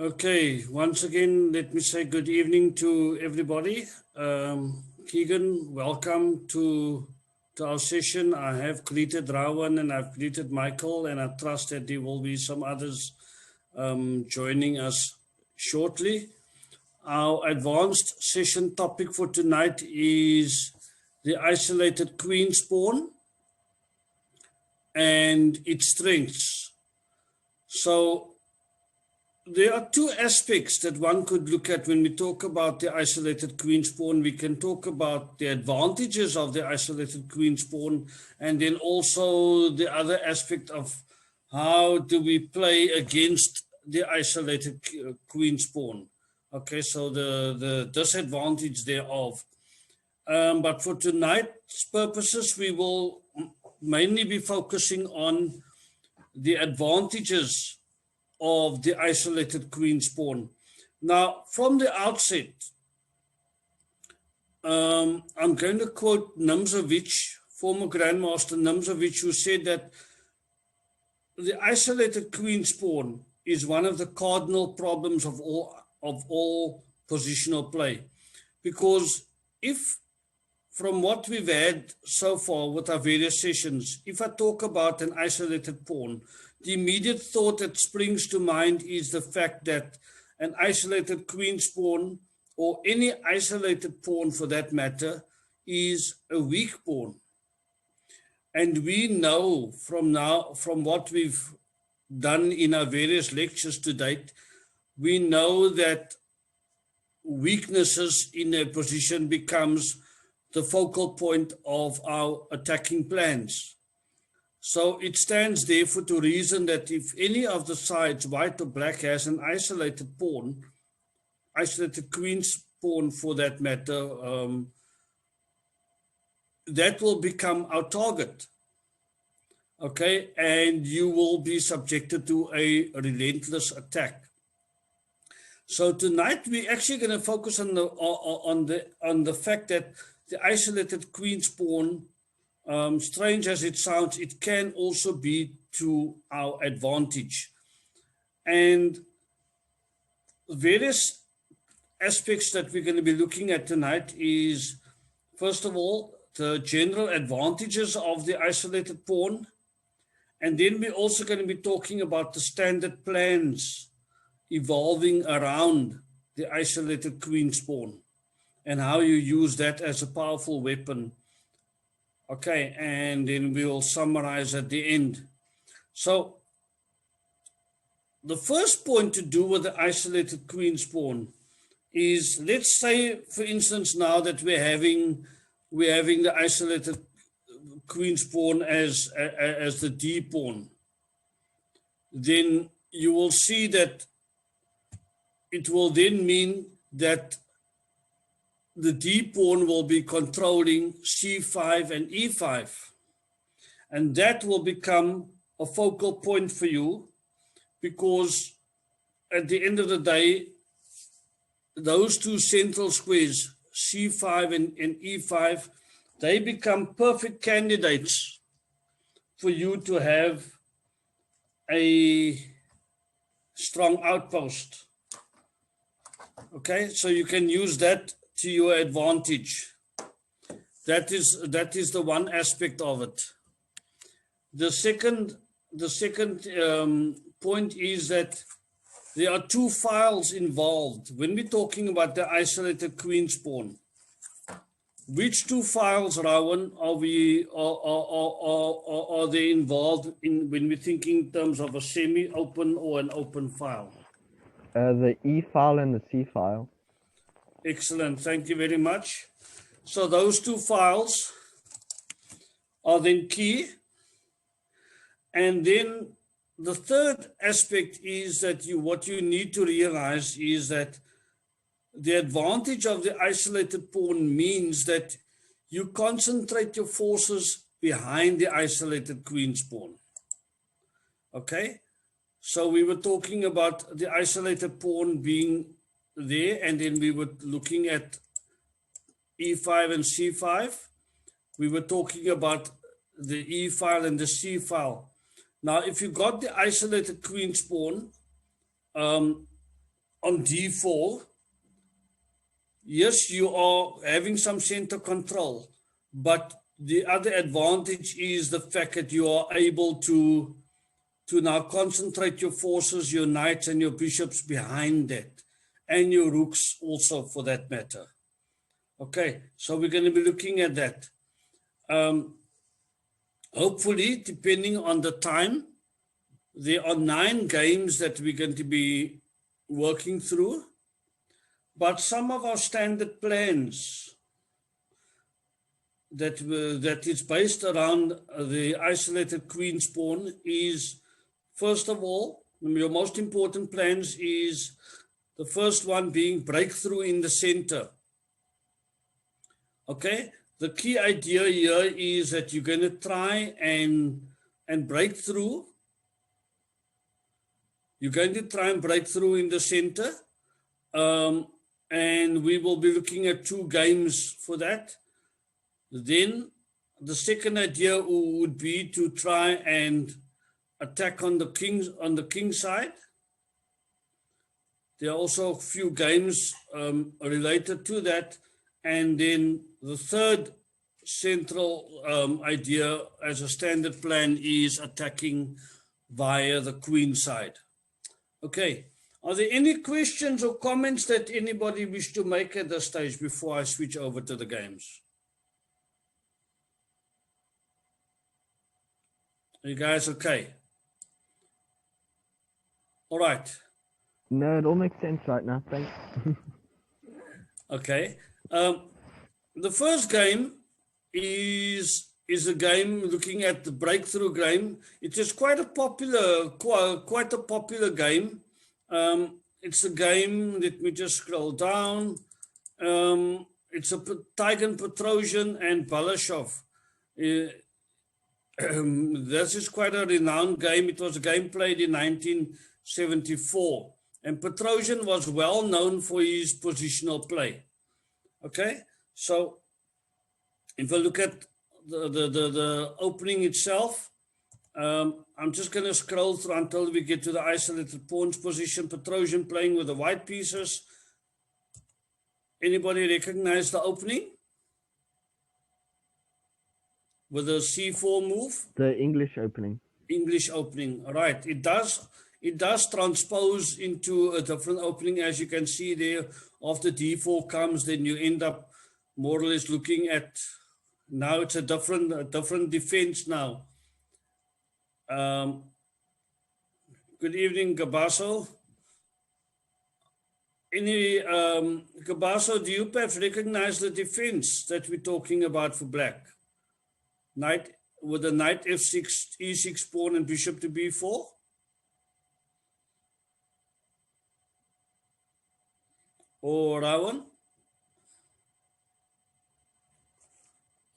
Okay, once again, let me say good evening to everybody. Keegan, welcome to our session. I have greeted Rawan and I've greeted Michael, and I trust that there will be some others joining us shortly. Our advanced session topic for tonight is the isolated queen spawn and its strengths. So there are two aspects that one could look at when we talk about the isolated queen spawn. We can talk about the advantages of the isolated queen spawn, and then also the other aspect of how do we play against the isolated queen spawn. Okay, so the disadvantage thereof. But for tonight's purposes, we will mainly be focusing on the advantages of the isolated queen spawn. Now, from the outset, I'm going to quote Nimzowitsch, former Grandmaster Nimzowitsch, who said that the isolated queen spawn is one of the cardinal problems of all positional play. Because if, from what we've had so far with our various sessions, if I talk about an isolated pawn, the immediate thought that springs to mind is the fact that an isolated queen spawn, or any isolated pawn for that matter, is a weak pawn. And we know from what we've done in our various lectures to date, we know that weaknesses in a position becomes the focal point of our attacking plans. So it stands therefore to reason that if any of the sides, white or black, has an isolated pawn, isolated queen pawn for that matter, that will become our target. Okay, and you will be subjected to a relentless attack. So tonight we're actually going to focus on the fact that the isolated queen pawn, strange as it sounds, it can also be to our advantage. And various aspects that we're going to be looking at tonight is, first of all, the general advantages of the isolated pawn. And then we're also going to be talking about the standard plans evolving around the isolated queen pawn and how you use that as a powerful weapon. Okay, and then we'll summarize at the end. So the first point to do with the isolated queen pawn is, let's say, for instance, now that we're having the isolated queen pawn as the D pawn, then you will see that it will then mean that the D pawn will be controlling C5 and E5. And that will become a focal point for you, because at the end of the day, those two central squares, C5 and E5, they become perfect candidates for you to have a strong outpost. Okay, so you can use that to your advantage. That is the one aspect of it. The second point is that there are two files involved when we're talking about the isolated queen pawn. Which two files, Rawan, are they involved in when we're thinking in terms of a semi-open or an open file? The E file and the C file. Excellent, thank you very much. So those two files are then key. And then the third aspect is that what you need to realize is that the advantage of the isolated pawn means that you concentrate your forces behind the isolated queen pawn. Okay, so we were talking about the isolated pawn being there, and then we were looking at E5 and C5. We were talking about the E file and the C file. Now, if you got the isolated queen pawn, on d4, yes, you are having some center control, but the other advantage is the fact that you are able to now concentrate your forces, your knights and your bishops behind that, and your rooks also for that matter. Okay, so we're going to be looking at that. Hopefully, depending on the time, there are 9 games that we're going to be working through, but some of our standard plans that is based around the isolated queen's pawn is, first of all, your most important plans is the first one being breakthrough in the center. Okay, the key idea here is that you're going to try and break through. You're going to try and break through in the center. And we will be looking at 2 games for that. Then the second idea would be to try and attack on the king side. There are also a few games related to that. And then the third central idea as a standard plan is attacking via the queen side. Okay, are there any questions or comments that anybody wish to make at this stage before I switch over to the games? Are you guys okay? All right. No, it all makes sense right now. Thanks. Okay. The first game is a game looking at the breakthrough game. It is quite a popular game. It's a game, let me just scroll down. It's a Tigan Petrosian and Balashov. This is quite a renowned game. It was a game played in 1974. And Petrosian was well known for his positional play. Okay, so if I look at the opening itself, I'm just going to scroll through until we get to the isolated pawns position. Petrosian playing with the white pieces. Anybody recognize the opening? With the c4 move? The English opening. English opening, all right. It does transpose into a different opening, as you can see there. After d4 comes, then you end up more or less looking at, now it's a different defense now. Good evening, Gabaso. Gabaso, do you perhaps recognize the defense that we're talking about for black? Knight with the knight f6, e6 pawn and bishop to b4? Or Rawan?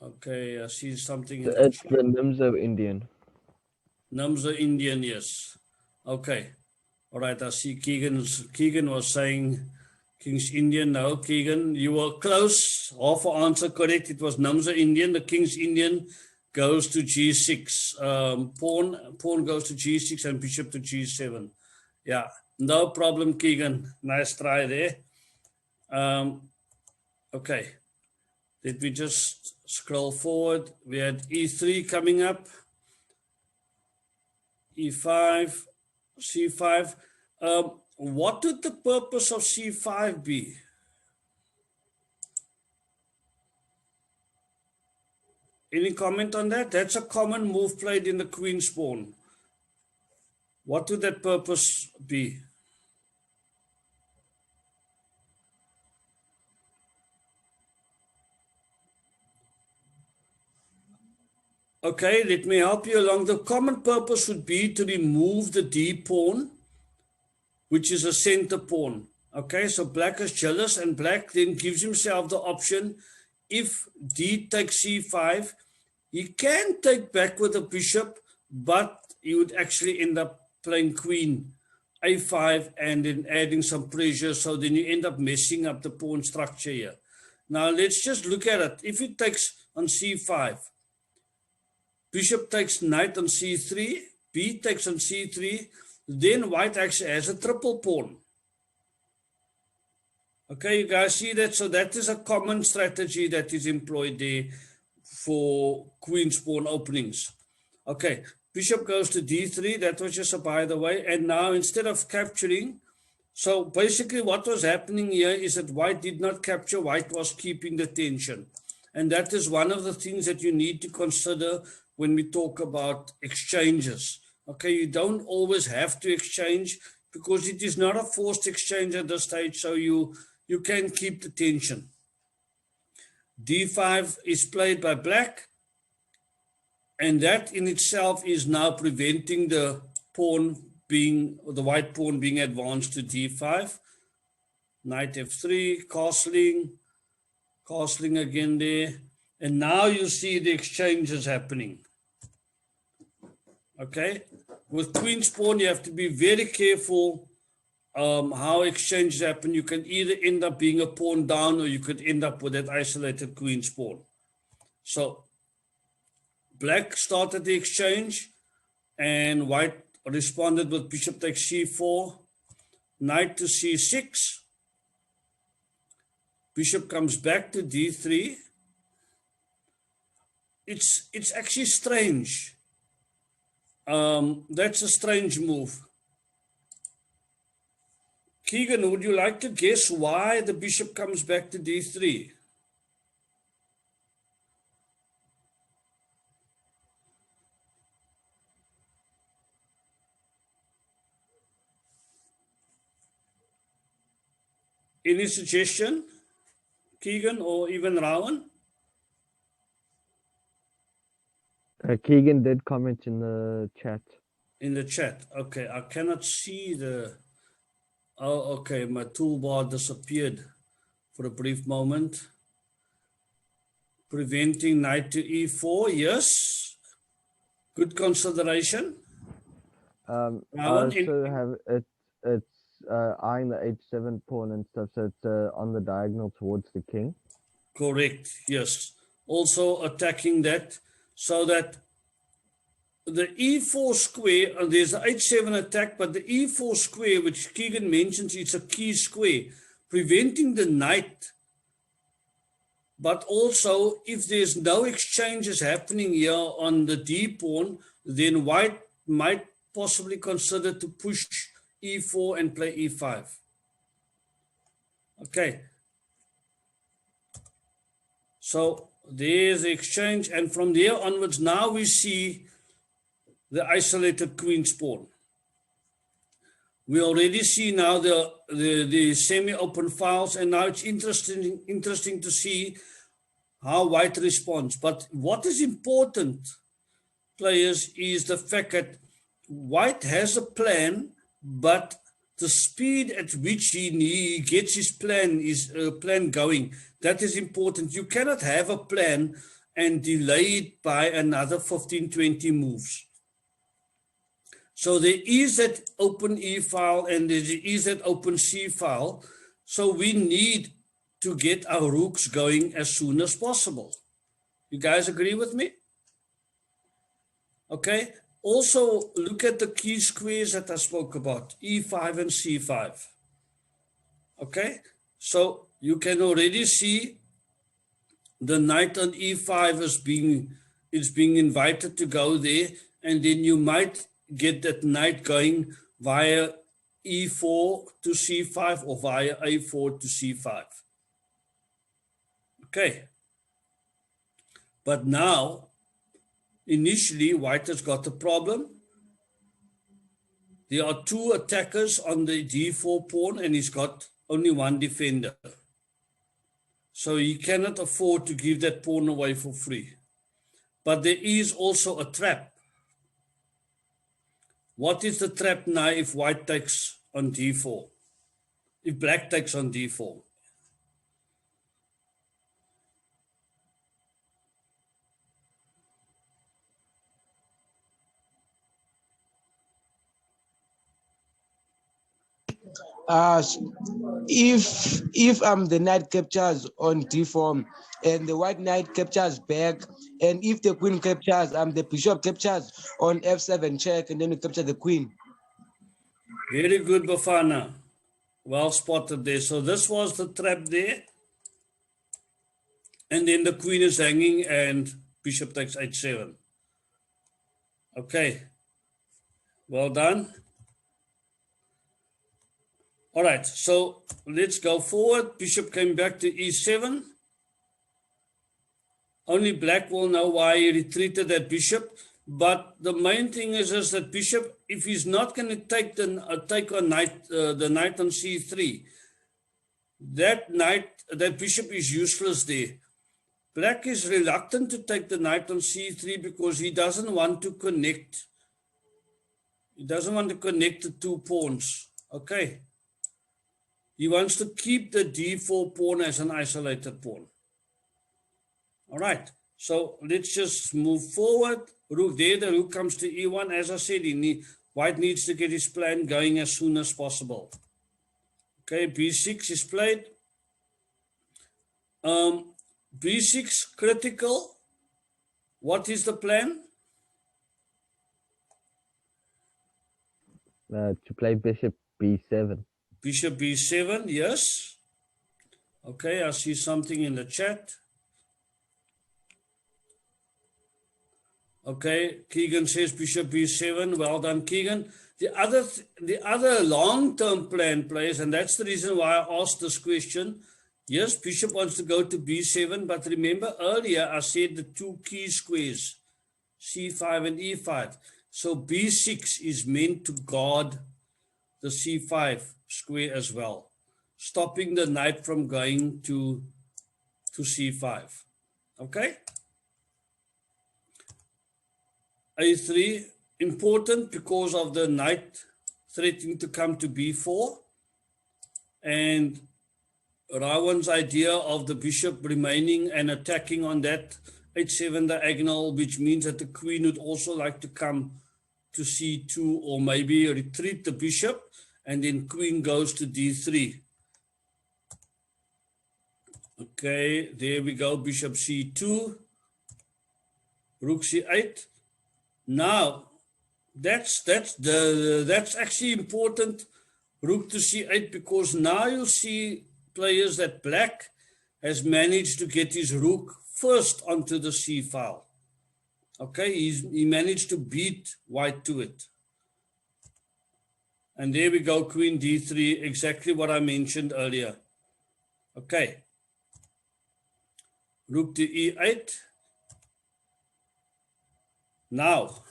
Okay, I see something. It's the Nimzo Indian. Nimzo Indian, yes. Okay. All right, I see Keegan was saying King's Indian. No, Keegan, you were close. Half an answer correct. It was Nimzo Indian. The King's Indian goes to g6. Pawn goes to g6 and bishop to g7. Yeah, no problem, Keegan. Nice try there. Okay, let me just scroll forward. We had e3 coming up, e5, c5. What would the purpose of c5 be? Any comment on that? That's a common move played in the queen's pawn. What would that purpose be? Okay, let me help you along. The common purpose would be to remove the d pawn, which is a center pawn. Okay, so black is jealous, and black then gives himself the option, if d takes c5, he can take back with a bishop, but he would actually end up playing queen a5 and then adding some pressure, so then you end up messing up the pawn structure here. Now let's just look at it. If it takes on c5, bishop takes knight on c3, b takes on c3, then white actually has a triple pawn. Okay, you guys see that? So that is a common strategy that is employed there for queen's pawn openings. Okay, bishop goes to d3. That was just a by the way. And now instead of capturing, so basically what was happening here is that white did not capture, white was keeping the tension. And that is one of the things that you need to consider when we talk about exchanges. Okay, you don't always have to exchange because it is not a forced exchange at this stage, so you can keep the tension. d5 is played by black, and that in itself is now preventing the white pawn being advanced to d5. Knight f3, castling again there, and now you see the exchanges happening. Okay, with queen's pawn you have to be very careful how exchanges happen. You can either end up being a pawn down, or you could end up with that isolated queen's pawn. So black started the exchange, and white responded with bishop takes c4, knight to c6, bishop comes back to d3. It's actually strange. That's a strange move. Keegan, would you like to guess why the bishop comes back to d3? Any suggestion, Keegan, or even Rowan? Keegan did comment in the chat. In the chat. Okay, I cannot see the... Oh, okay, my toolbar disappeared for a brief moment. Preventing knight to e4, yes. Good consideration. I also have it's eyeing the h7 pawn and stuff, so it's on the diagonal towards the king. Correct, yes. Also attacking that, so that the e4 square, there's the h7 attack, but the e4 square, which Keegan mentions, it's a key square, preventing the knight. But also, if there's no exchanges happening here on the d pawn, then white might possibly consider to push e4 and play e5. Okay. So there's the exchange, and from there onwards, now we see the isolated queen's pawn. We already see now the semi-open files, and now it's interesting to see how white responds. But what is important, players, is the fact that white has a plan, but the speed at which he gets his plan going, that is important. You cannot have a plan and delay it by another 15, 20 moves. So there is that open E file and there is that open C file. So we need to get our rooks going as soon as possible. You guys agree with me? Okay. Also look at the key squares that I spoke about, E5 and C5. Okay. So you can already see the knight on E5 is being invited to go there, and then you might get that knight going via E4 to C5 or via A4 to C5. Okay. But now, initially, white has got a problem. There are two attackers on the D4 pawn, and he's got only one defender. So he cannot afford to give that pawn away for free. But there is also a trap. What is the trap now if white takes on D4? If black takes on D4? If the knight captures on d4 and the white knight captures back, and if the queen captures, the bishop captures on f7 check, and then you capture the queen. Very good, Bafana. Well spotted there. So this was the trap there. And then the queen is hanging and bishop takes h7. Okay. Well done. All right. So let's go forward. Bishop came back to e7. Only black will know why he retreated that bishop. But the main thing is that bishop, if he's not going to take the knight on c3, that bishop is useless there. Black is reluctant to take the knight on c3 because he doesn't want to connect. He doesn't want to connect the two pawns. Okay. He wants to keep the d4 pawn as an isolated pawn. All right. So let's just move forward. Rook there, the rook comes to e1. As I said, white needs to get his plan going as soon as possible. Okay, b6 is played. B6 critical. What is the plan? To play bishop b7. Bishop b7, yes. Okay, I see something in the chat. Okay, Keegan says bishop b7. Well done, Keegan. The other long-term plan plays, and that's the reason why I asked this question. Yes, bishop wants to go to b7, but remember earlier I said the two key squares, c5 and e5. So b6 is meant to guard the c5 square as well, stopping the knight from going to c5. Okay? a3, important because of the knight threatening to come to b4. And Rawan's idea of the bishop remaining and attacking on that h7 diagonal, which means that the queen would also like to come to c2 or maybe retreat the bishop, and then queen goes to d3. Okay, there we go, bishop c2, rook c8. Now, that's actually important, rook to c8, because now you'll see players that black has managed to get his rook first onto the c file. Okay, he managed to beat white to it. And there we go, queen d3, exactly what I mentioned earlier. Okay, rook to e8. Now,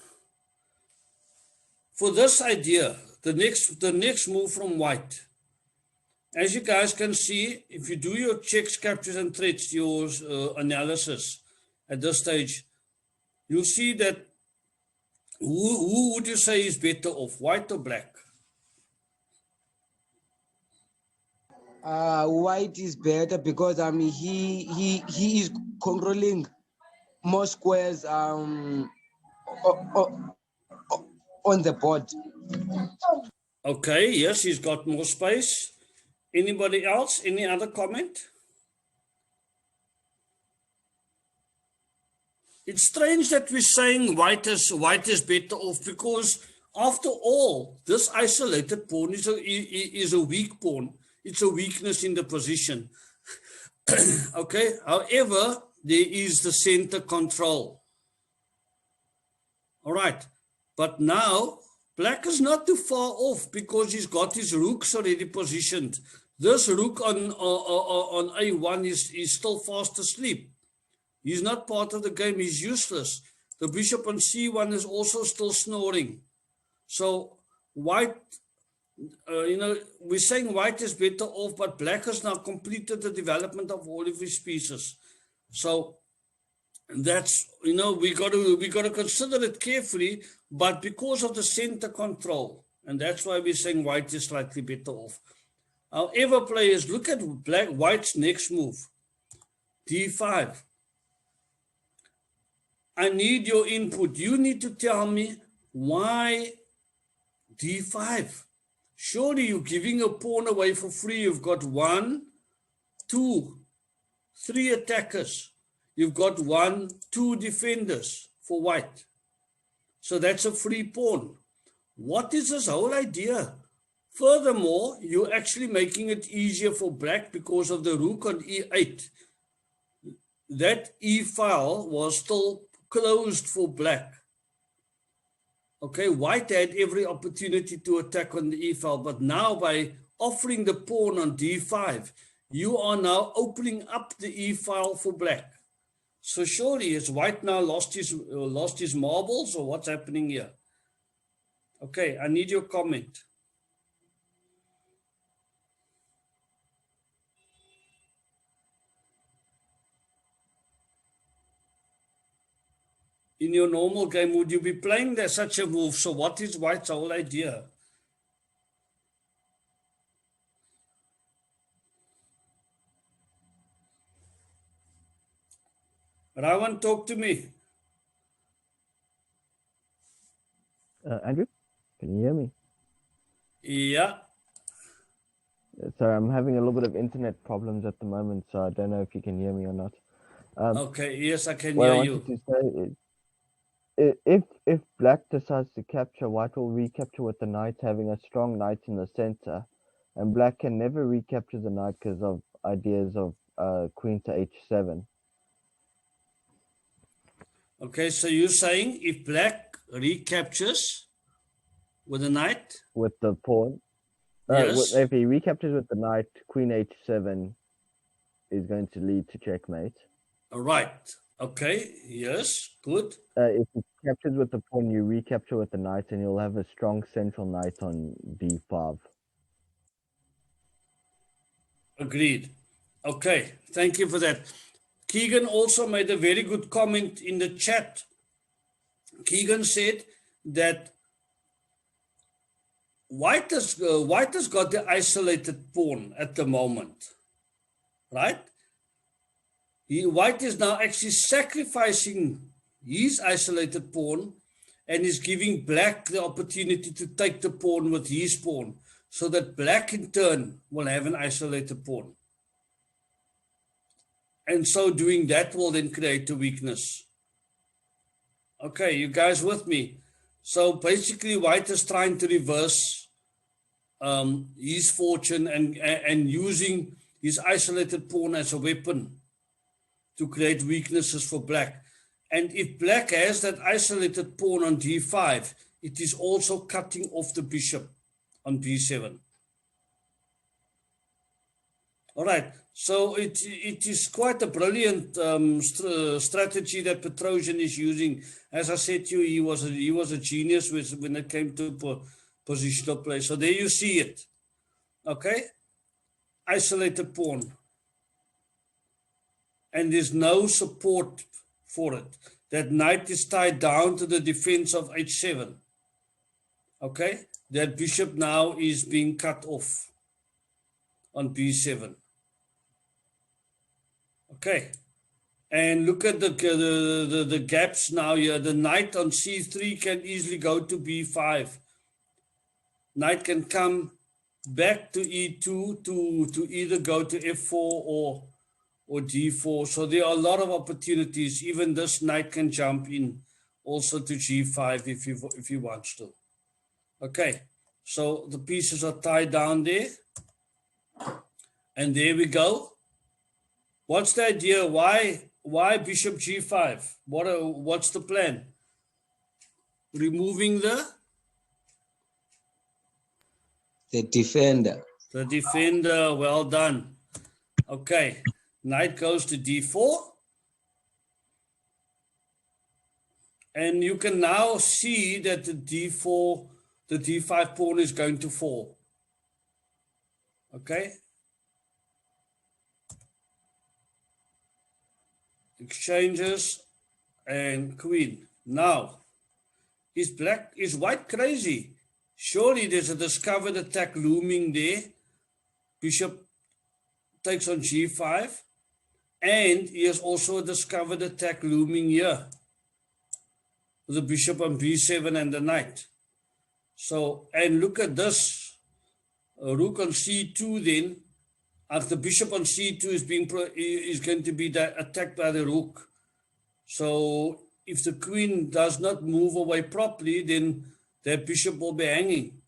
for this idea, the next move from white, as you guys can see, if you do your checks, captures, and threats, your analysis at this stage, you'll see that who would you say is better off, white or black? White is better because he is controlling more squares on the board. Okay, yes, he's got more space. Anybody else? Any other comment? It's strange that we're saying white is better off because, after all, this isolated pawn is a weak pawn. It's a weakness in the position. Okay, however, there is the center control. All right, but now black is not too far off because he's got his rooks already positioned. This rook on a1 is still fast asleep. He's not part of the game. He's useless. The bishop on c1 is also still snoring. So white, we're saying white is better off, but black has now completed the development of all of his pieces. So that's, we got to consider it carefully, but because of the center control, and that's why we're saying white is slightly better off. However, players, look at white's next move, d5. I need your input. You need to tell me why d5. Surely you're giving a pawn away for free. You've got 1, 2, 3 attackers. You've got 1, 2 defenders for white. So that's a free pawn. What is this whole idea? Furthermore, you're actually making it easier for black because of the rook on e8. That e file was still closed for black. Okay, white had every opportunity to attack on the e file, but now by offering the pawn on d5, you are now opening up the e file for black. So surely has white now lost his marbles, or what's happening here? Okay, I need your comment. In your normal game, would you be playing such a move? So what is white's whole idea? Rawan, talk to me. Andrew, can you hear me? Yeah. Sorry, I'm having a little bit of internet problems at the moment, so I don't know if you can hear me or not. Okay, yes, I can what hear I you. wanted to say is, if black decides to capture, white will recapture with the knight, having a strong knight in the center, and black can never recapture the knight because of ideas of queen to h7. Okay, so you're saying if black recaptures with a knight? With the pawn. Yes. If he recaptures with the knight, queen h7 is going to lead to checkmate. Right. Okay, yes, good. If he captures with the pawn, you recapture with the knight, and you'll have a strong central knight on d5. Agreed. Okay, thank you for that. Keegan also made a very good comment in the chat. Keegan said that white has got the isolated pawn at the moment, right? White is now actually sacrificing his isolated pawn and is giving black the opportunity to take the pawn with his pawn, so that black in turn will have an isolated pawn. And so doing that will then create a weakness. Okay, you guys with me? So basically white is trying to reverse his fortune and using his isolated pawn as a weapon to create weaknesses for black. And if black has that isolated pawn on d5, it is also cutting off the bishop on b7. All right, so it is quite a brilliant strategy that Petrosian is using. As I said to you, he was a genius when it came to positional play. So there you see it. Okay, isolated pawn. And there's no support for it. That knight is tied down to the defense of h7. Okay, that bishop now is being cut off on b7. Okay, and look at the gaps now here. The knight on c3 can easily go to b5. Knight can come back to e2 to either go to f4 or d4. So there are a lot of opportunities. Even this knight can jump in also to g5 if he wants to. Okay, so the pieces are tied down there. And there we go. What's the idea? Why bishop g5? What's the plan? Removing the defender. The defender, well done. Okay, knight goes to d4. And you can now see that the d5 pawn is going to fall. Okay. Exchanges and queen. Now, is white crazy? Surely there's a discovered attack looming there. Bishop takes on g5. And he has also a discovered attack looming here. The bishop on b7 and the knight. So, and look at this. Rook on c2 then. The bishop on c2 is going to be attacked by the rook. So if the queen does not move away properly, then that bishop will be hanging.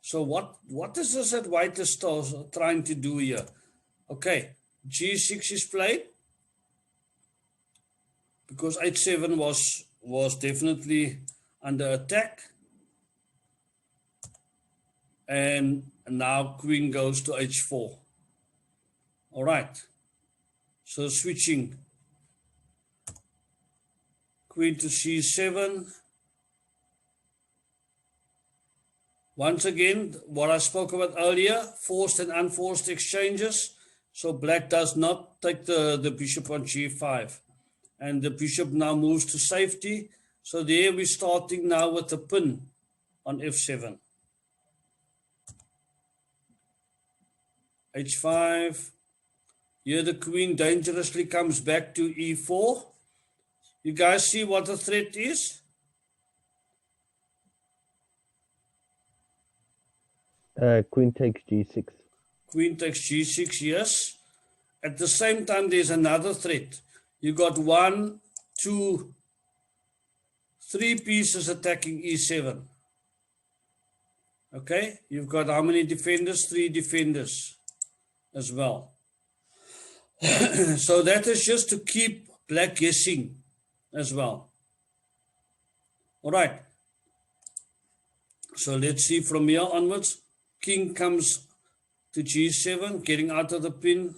So what is this that white is trying to do here? Okay, G6 is played because H7 was definitely under attack. And now queen goes to H4. All right. So switching queen to C7. Once again, what I spoke about earlier, forced and unforced exchanges. So black does not take the bishop on G5. And the bishop now moves to safety. So there we're starting now with the pin on F7. H5. Here the queen dangerously comes back to E4. You guys see what the threat is? Queen takes G6. Queen takes G6, yes. At the same time, there's another threat. You got 1, 2, 3 pieces attacking E7. Okay, you've got how many defenders? 3 defenders as well. So that is just to keep black guessing as well. All right. So let's see from here onwards. King comes to G7, getting out of the pin.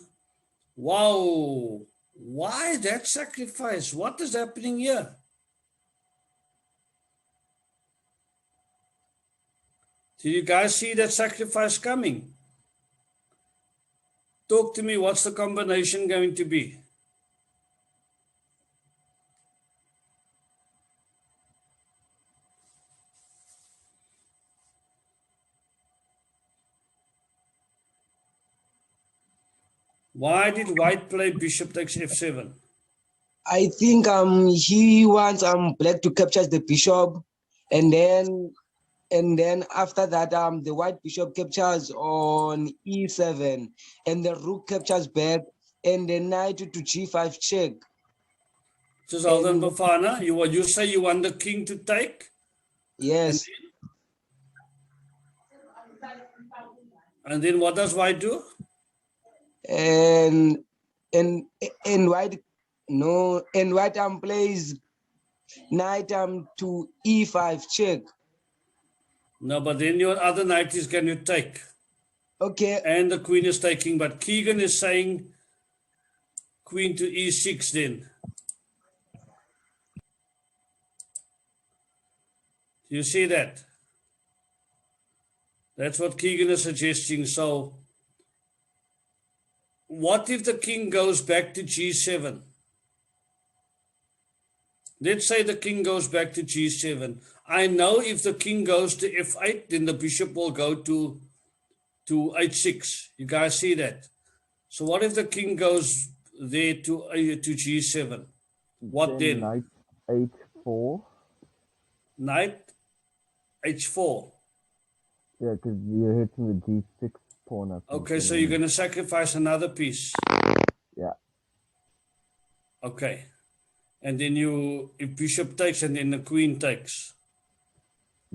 Wow. Why that sacrifice? What is happening here? Did you guys see that sacrifice coming? Talk to me, what's the combination going to be? Why did white play bishop takes F7? I think he wants black to capture the bishop, and then after that the white bishop captures on E7, and the rook captures back, and the knight to G5 check. Just hold on, Bafana. You say you want the king to take? Yes. And then what does white do? And white plays knight to E5 check. No, but then your other knight is going to take. Okay. And the queen is taking, but Keegan is saying queen to E6 then. Do you see that? That's what Keegan is suggesting. So what if the king goes back to G7? Let's say the king goes back to G7. I know if the king goes to F8, then the bishop will go to H6. You guys see that? So what if the king goes there to G7? What then? Knight H4. Knight H4. Yeah, because you're hitting the G6 pawn up. Okay, so you're going to sacrifice another piece. Yeah. Okay. And then if bishop takes and then the queen takes.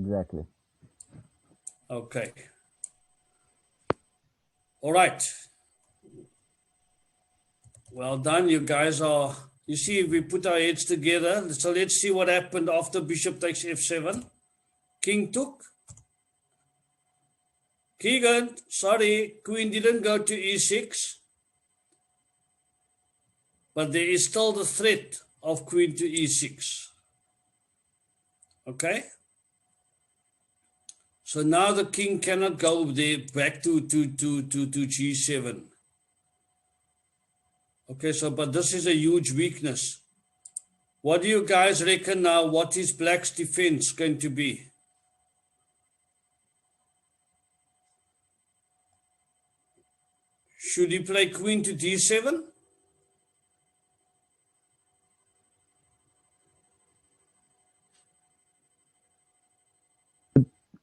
Exactly. Okay. All right. Well done. You guys are, you see, if we put our heads together. So let's see what happened after bishop takes F7. King took. Keegan, sorry, queen didn't go to E6. But there is still the threat of queen to E6. Okay? So now the king cannot go there back to G7. Okay, so but this is a huge weakness. What do you guys reckon now? What is black's defense going to be? Should he play queen to D7?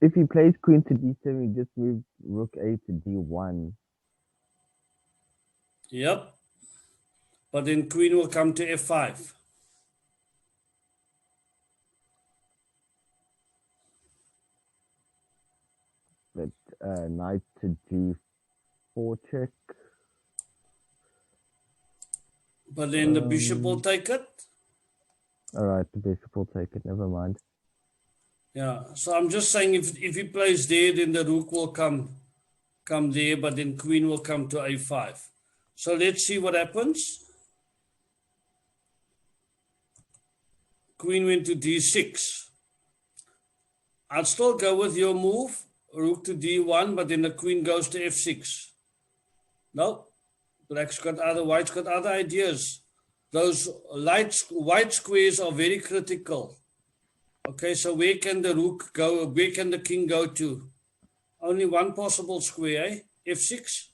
If he plays queen to D7, he just moves rook A to D1. Yep. But then queen will come to F5. Let's knight to g4 check. But then the bishop will take it. All right, the bishop will take it. Never mind. Yeah, so I'm just saying if he plays there, then the rook will come there, but then queen will come to a5. So let's see what happens. Queen went to d6. I'd still go with your move, rook to d1, but then the queen goes to f6. No, white's got other ideas. Those white squares are very critical. Okay, so where can the rook go? Where can the king go to? Only one possible square, eh? f6.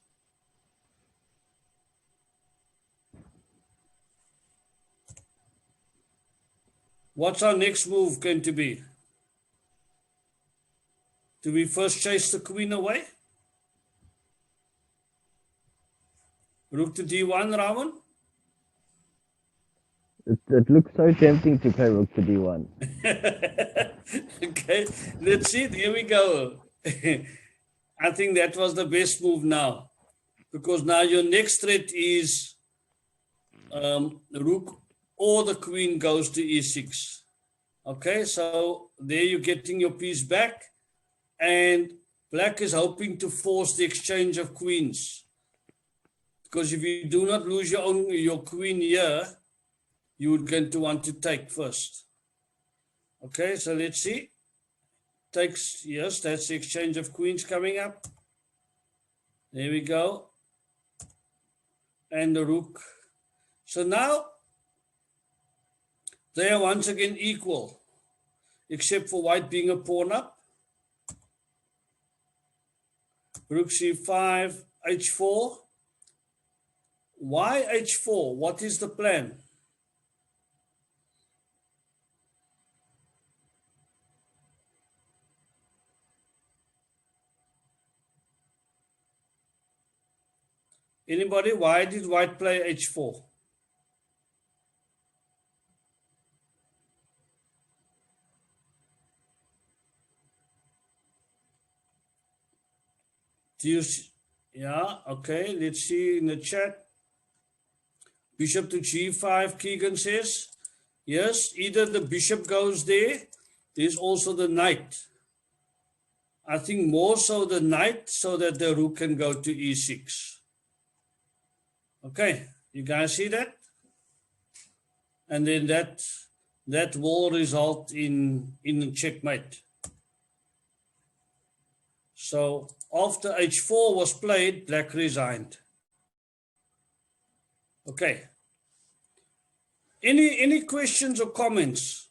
What's our next move going to be? Do we first chase the queen away? Rook to d1, Raman? It looks so tempting to play rook to d1. Okay, let's see. Here we go. I think that was the best move now. Because now your next threat is rook or the queen goes to e6. Okay, so there you're getting your piece back. And black is hoping to force the exchange of queens. Because if you do not lose your queen here, you would going to want to take first. Okay, so let's see. Takes, yes, that's the exchange of queens coming up. There we go. And the rook. So now, they are once again equal, except for white being a pawn up. Rook c5, h4. Why h4? What is the plan? Anybody? Why did white play h4? Do you see? Yeah, okay, let's see in the chat. Bishop to g5, Keegan says. Yes, either the bishop goes there. There's also the knight. I think more so the knight so that the rook can go to e6. Okay, you guys see that? And then that will result in a checkmate. So after h4 was played, black resigned. Okay. Any questions or comments?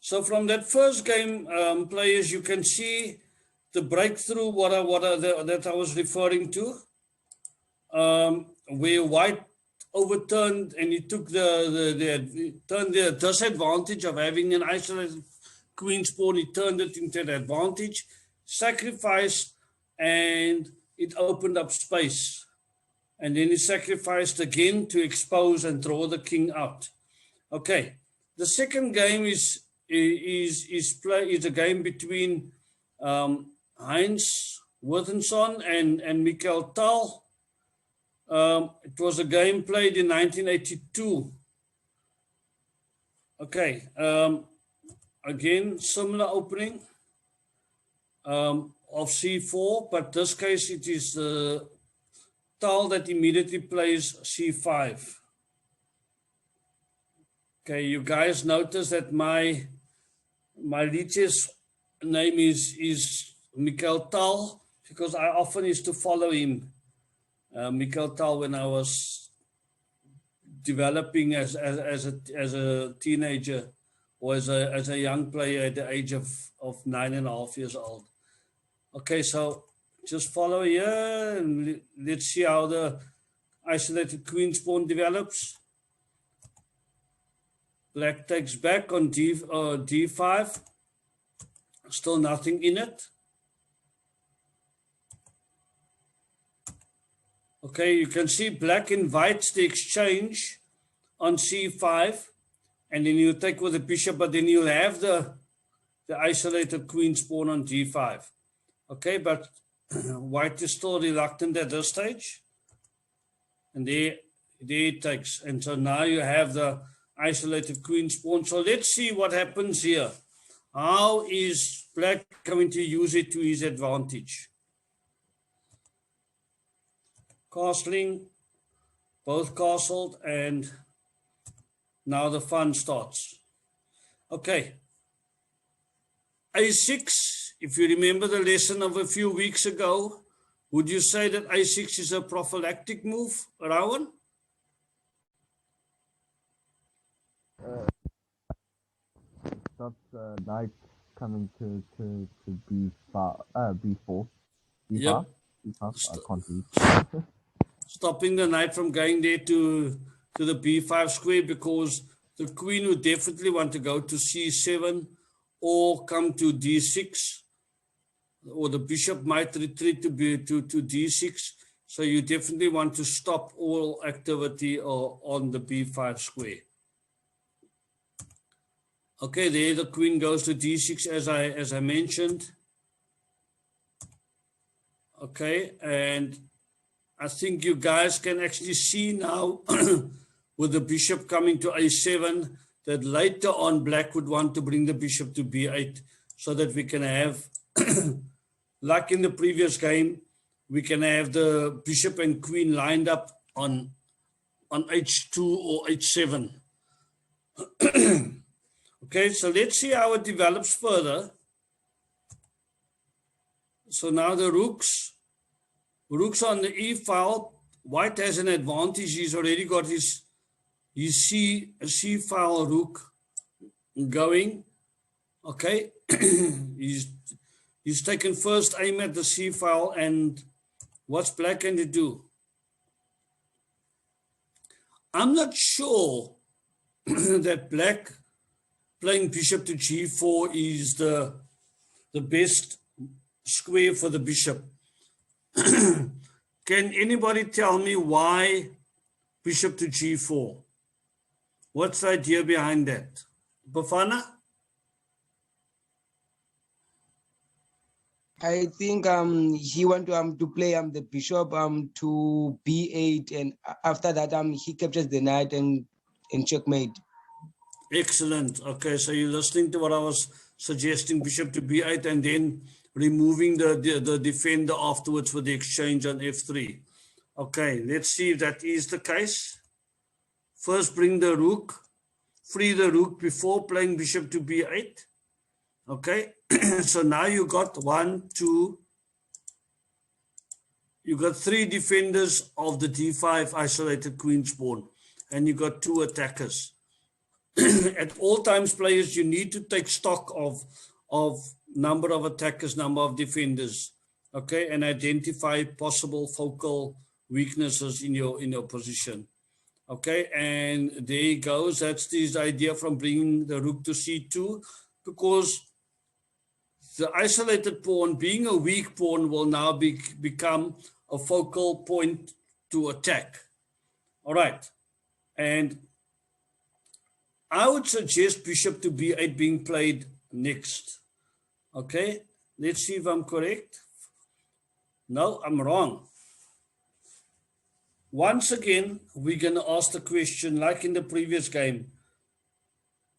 So from that first game, players, you can see the breakthrough that I was referring to, where white overturned and he took the disadvantage of having an isolated queen's pawn. He turned it into an advantage, sacrificed, and it opened up space. And then he sacrificed again to expose and draw the king out. Okay, the second game is a game between Heinz Wirthenson and Michael Tal. It was a game played in 1982. Okay, again, similar opening of c4, but this case it is Tal that immediately plays c5. Okay, you guys notice that my lich's name is Michael Tal because I often used to follow him, Michael Tal, when I was developing as a teenager or as a young player at the age of 9.5 years old. Okay, so just follow here and let's see how the isolated queen's pawn develops. Black takes back on d5. Still nothing in it. Okay, you can see black invites the exchange on c5, and then you take with the bishop, but then you'll have the the isolated queen's pawn on g5. Okay, but white is still reluctant at this stage. And there it takes. And so now you have the isolated queen's pawn. So let's see what happens here. How is black going to use it to his advantage? Castling, both castled, and now the fun starts. Okay. A6, if you remember the lesson of a few weeks ago, would you say that A6 is a prophylactic move, Rowan? Stops knight coming to B5, B4. B5? Yep. B5? I can't read. Stopping the knight from going there to the B5 square, because the queen would definitely want to go to C7 or come to D6, or the bishop might retreat to D6. So you definitely want to stop all activity on the B5 square. Okay, there the queen goes to D6 as I mentioned. Okay, and I think you guys can actually see now with the bishop coming to A7 that later on black would want to bring the bishop to B8 so that we can have, like in the previous game, we can have the bishop and queen lined up on H2 or H7. Okay, so let's see how it develops further. So now the rooks on the E file. White has an advantage. He's already got his C file rook going. Okay, he's taken first aim at the C file, and what's black going to do? I'm not sure that black playing bishop to G4 is the best square for the bishop. Can anybody tell me why bishop to G4? What's the idea behind that? Bafana? I think he want to play the bishop to B8, and after that he captures the knight and checkmate. Excellent. Okay, so you're listening to what I was suggesting, bishop to B8, and then removing the defender afterwards with the exchange on F3. Okay, let's see if that is the case. First bring the rook, free the rook before playing bishop to B8. Okay, so now you got 1, 2, you got 3 defenders of the D5 isolated queen's pawn, and you got 2 attackers. At all times, players, you need to take stock of number of attackers, number of defenders, okay, and identify possible focal weaknesses in your position. Okay, and there he goes. That's this idea from bringing the rook to C2, because the isolated pawn, being a weak pawn, will now become a focal point to attack. All right, and I would suggest bishop to B8 being played next. Okay, let's see if I'm correct. No, I'm wrong. Once again, we're going to ask the question, like in the previous game.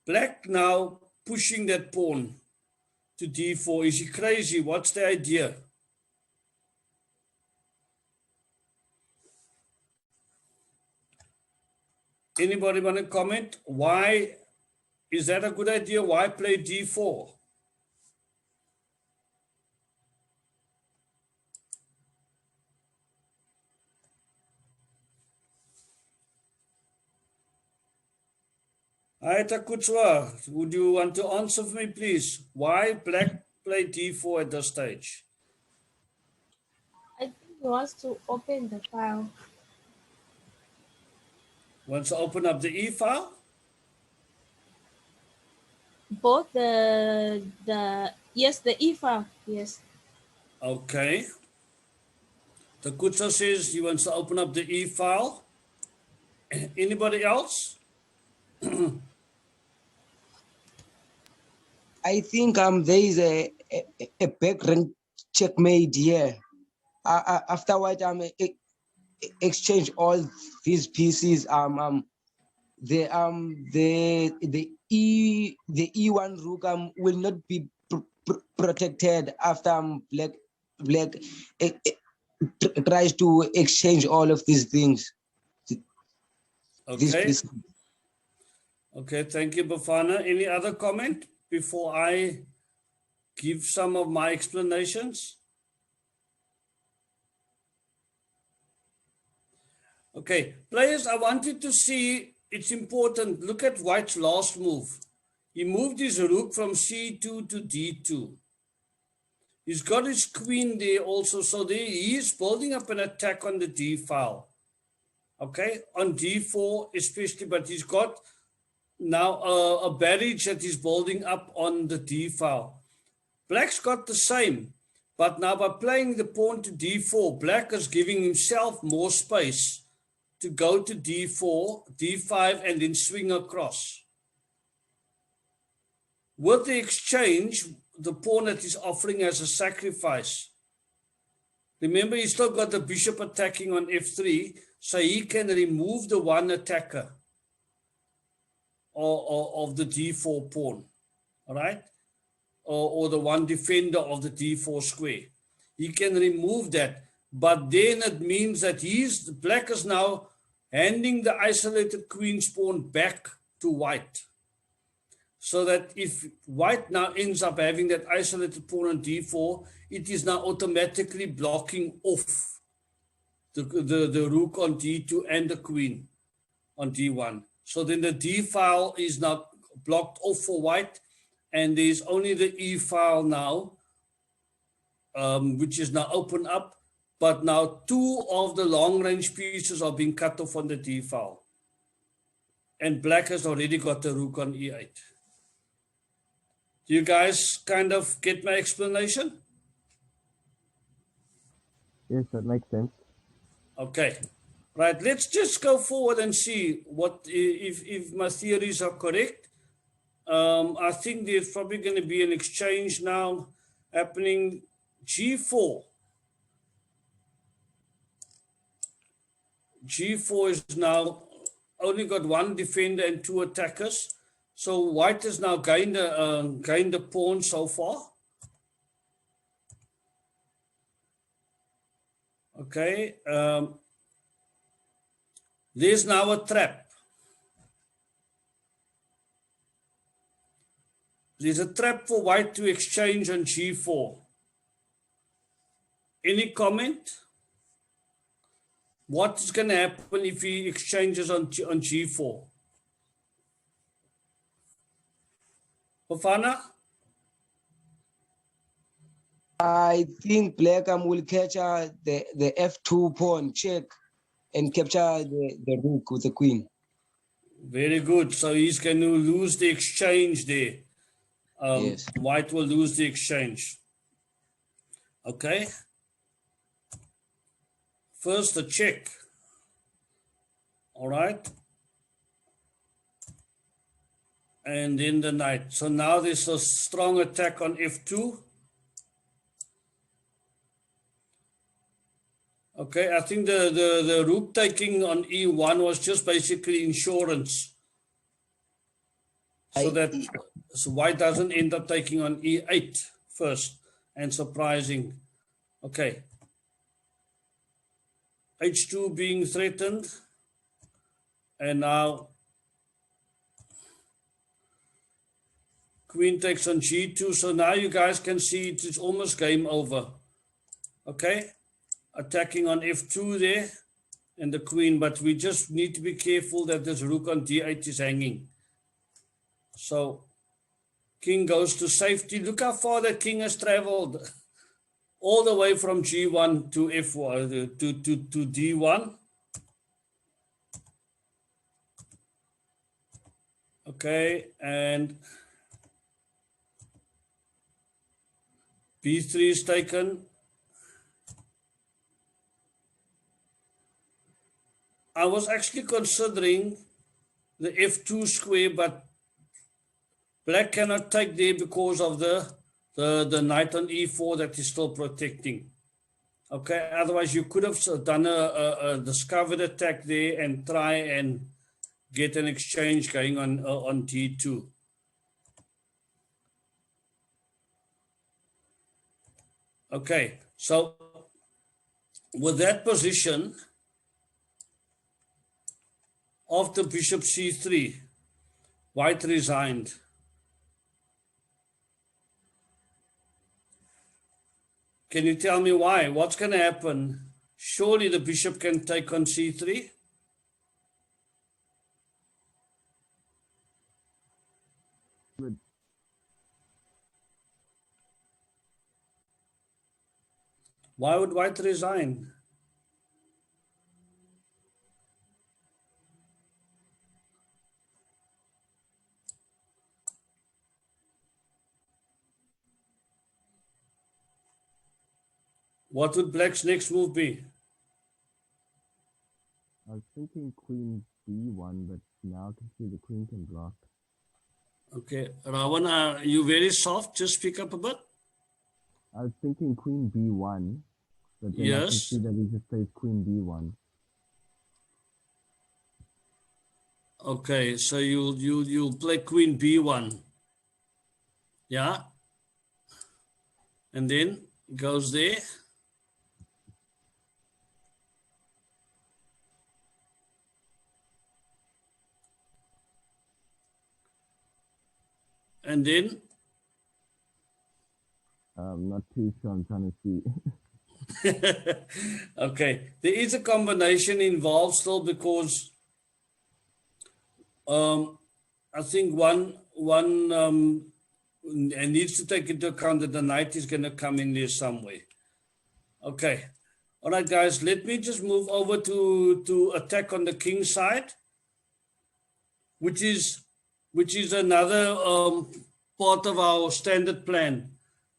Black now pushing that pawn to D4. Is he crazy? What's the idea? Anybody want to comment? Why is that a good idea? Why play D4? Aita Kutswa, would you want to answer for me, please? Why black play D4 at this stage? I think he wants to open the file. Wants to open up the E file? Both the E file, yes. Okay. The Kutsa says he wants to open up the E file. Anybody else? I think there is a back rank checkmate here. After white exchange all these pieces, the E1 rook will not be protected after black tries to exchange all of these things. These Okay. pieces. Okay, thank you, Bafana. Any other comment before I give some of my explanations? Okay, players, I wanted to see, it's important, look at White's last move. He moved his rook from C2 to D2. He's got his queen there also, so there he is building up an attack on the D file. Okay, on D4 especially, but he's got now a barrage that he's building up on the D file. Black's got the same, but now by playing the pawn to D4, Black is giving himself more space to go to D4, D5, and then swing across. With the exchange, the pawn that he's offering as a sacrifice. Remember, he's still got the bishop attacking on F3, so he can remove the one attacker of the D4 pawn, all right? Or the one defender of the D4 square. He can remove that, but then it means that Black is now handing the isolated queen's pawn back to White. So that if White now ends up having that isolated pawn on D4, it is now automatically blocking off the rook on D2 and the queen on D1. So then the D file is now blocked off for White, and there's only the E file now, which is now open up, but now two of the long range pieces are being cut off on the D file. And Black has already got the rook on E8. Do you guys kind of get my explanation? Yes, that makes sense. Okay, right, let's just go forward and see what if my theories are correct. I think there's probably going to be an exchange now happening. G4. G4 is now only got one defender and two attackers. So White has now gained a pawn so far. Okay. There's now a trap. There's a trap for White to exchange on G4. Any comment? What is going to happen if he exchanges on G4? Bafana? I think Black will catch the F2 pawn check and capture the rook with the queen. Very good. So he's going to lose the exchange there. Yes. White will lose the exchange. Okay. First the check. All right. And then the knight. So now there's a strong attack on F2. Okay, I think the rook taking on E1 was just basically insurance. So that White doesn't end up taking on E8 first and surprising. Okay. H2 being threatened. And now Queen takes on G2. So now you guys can see it's almost game over. Okay. Attacking on F2 there and the queen, but we just need to be careful that this rook on D8 is hanging. So king goes to safety. Look how far that king has traveled. All the way from G1 to F1 to D1. Okay, and B3 is taken. I was actually considering the F2 square, but Black cannot take there because of the knight on e4 that is still protecting. Okay, otherwise you could have done a discovered attack there and try and get an exchange going on d2. Okay, so with that position, after bishop c3, white resigned. Can you tell me why? What's going to happen? Surely the bishop can take on c3. Good. Why would white resign? What would black's next move be? I was thinking queen b1, but now I can see the queen can block. Okay, Ravan, are you very soft? Just speak up a bit. I was thinking queen b1, but then I can Yes. see that he just plays queen b1. Okay, so you'll play queen b1. Yeah. And then goes there. And then I'm not too sure, I'm trying to see. okay, there is a combination involved still because I think one needs to take into account that the knight is going to come in there somewhere. Okay, all right, guys. Let me just move over to attack on the king side, which is another part of our standard plan.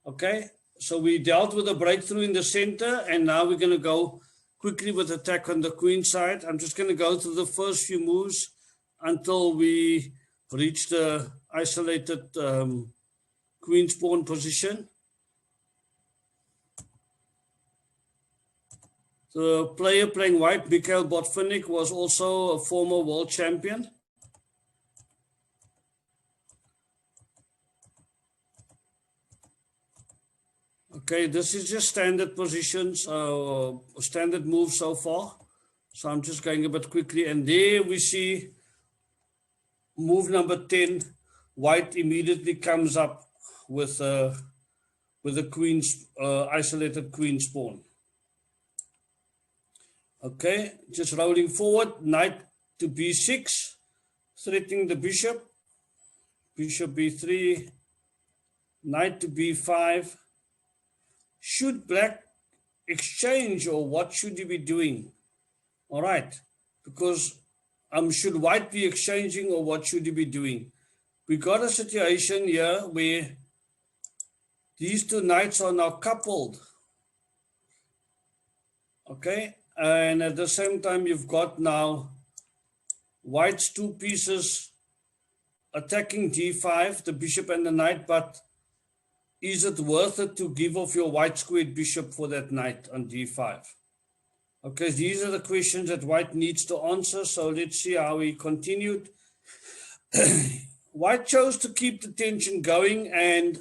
Okay, so we dealt with a breakthrough in the center, and now we're going to go quickly with attack on the queen side. I'm just going to go through the first few moves until we reach the isolated queen's pawn position. The player playing white, Mikhail Botvinnik, was also a former world champion. Okay, this is just standard positions, standard moves so far. So I'm just going a bit quickly. And there we see move number 10. White immediately comes up with the queen's isolated queen's pawn. Okay, just rolling forward, knight to b6, threatening the bishop. Bishop b3, knight to b5. Should black exchange, or what should he be doing? All right, because should white be exchanging, or what should he be doing? We got a situation here where these two knights are now coupled. Okay, and at the same time you've got now white's two pieces attacking d5, the bishop and the knight, but is it worth it to give off your white squared bishop for that knight on d5? Okay, these are the questions that white needs to answer. So let's see how he continued. White chose to keep the tension going. And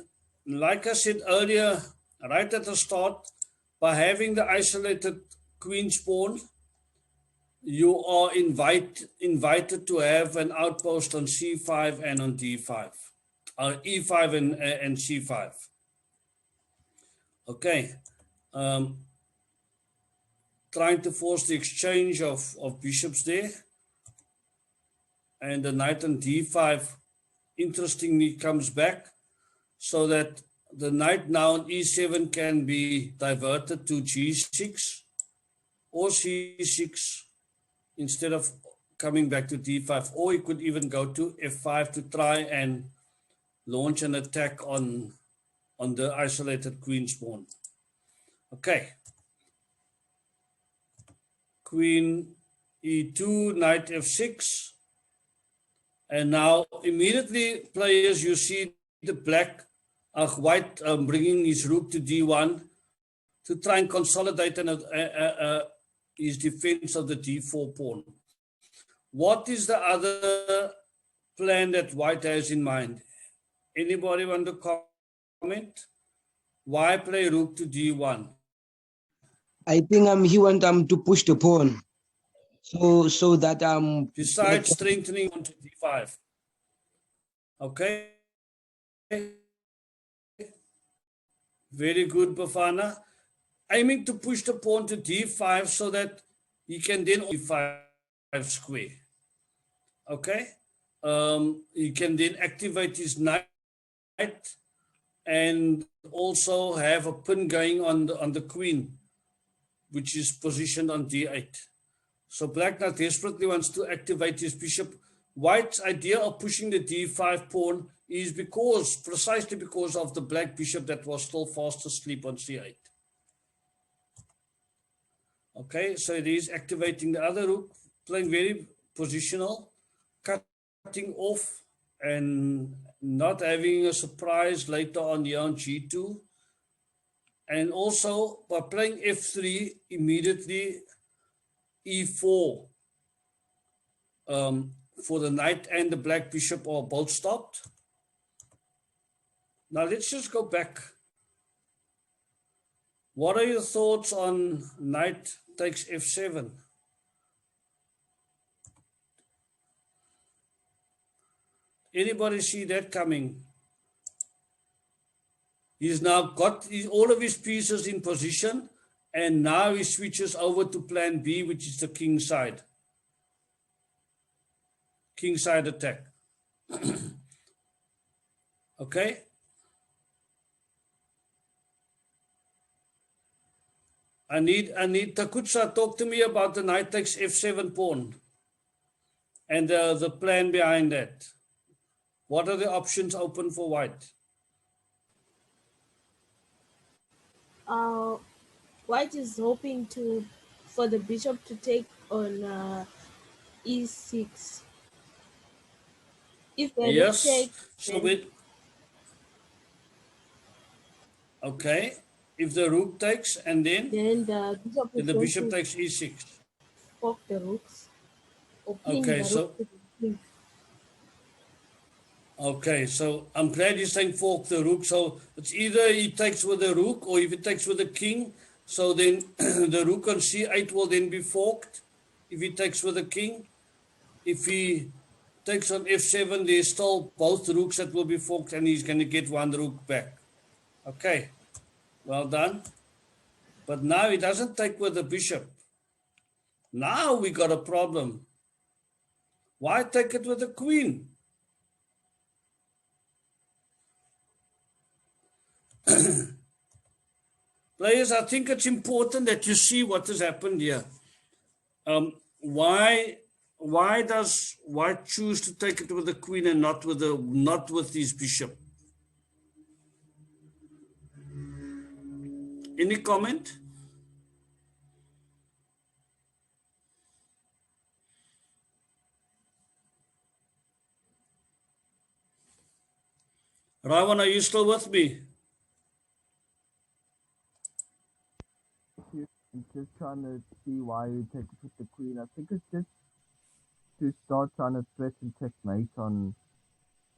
like I said earlier, right at the start, by having the isolated queen's pawn, you are invited to have an outpost on c5 and on d5, e5 and c5. Okay, trying to force the exchange of bishops there. And the knight on d5, interestingly, comes back so that the knight now on e7 can be diverted to g6 or c6 instead of coming back to d5. Or he could even go to f5 to try and launch an attack on the isolated queen's pawn. Okay. Queen e2, knight f6. And now immediately, players, you see the white bringing his rook to d1 to try and consolidate his defense of the d4 pawn. What is the other plan that white has in mind? Anybody want to comment? Why play rook to d1? I think he want to push the pawn, so that besides strengthening onto d5. Okay. Very good, Bafana. Aiming to push the pawn to d5 so that he can then d5 square. Okay. He can then activate his knight and also have a pin going on the queen, which is positioned on d8. So black now desperately wants to activate his bishop. White's idea of pushing the d5 pawn is precisely because of the black bishop that was still fast asleep on c8. Okay, so it is activating the other rook, playing very positional, cutting off and not having a surprise later on here on g2. And also by playing f3, immediately e4 for the knight and the black bishop are both stopped. Now let's just go back. What are your thoughts on knight takes f7? Anybody see that coming? He's now got all of his pieces in position, and now he switches over to plan B, which is the king side. Kingside attack. Okay. I need Takutsa, talk to me about the knight takes f7 pawn and the plan behind that. What are the options open for white? White is hoping for the bishop to take on e6. If the rook takes, so okay. If the rook takes and then the bishop takes e6. Fork the rooks. Okay, so I'm glad you're saying fork the rook. So it's either he takes with the rook, or if he takes with the king, so then the rook on c8 will then be forked if he takes with the king. If he takes on f7, there's still both rooks that will be forked, and he's going to get one rook back. Okay, well done. But now he doesn't take with the bishop. Now we got a problem. Why take it with the queen? Players, I think it's important that you see what has happened here. Why does white choose to take it with the queen and not with his bishop? Any comment? Ravan, are you still with me? I'm just trying to see why you take it with the queen. I think it's just to start trying to threaten checkmate on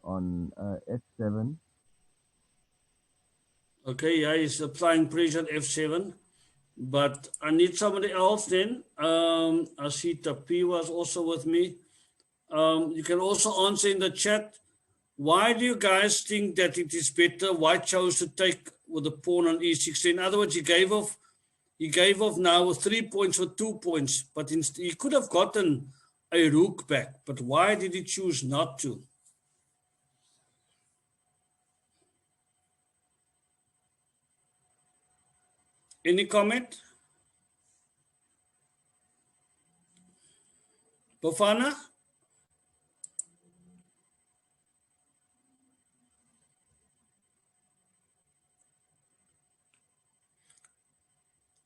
f7. Okay, yeah, he's applying pressure on f7. But I need somebody else then. I see Tapi was also with me. You can also answer in the chat. Why do you guys think that it is better white chose to take with the pawn on e6? In other words, he gave off now with 3 points or 2 points, but he could have gotten a rook back. But why did he choose not to? Any comment? Bafana?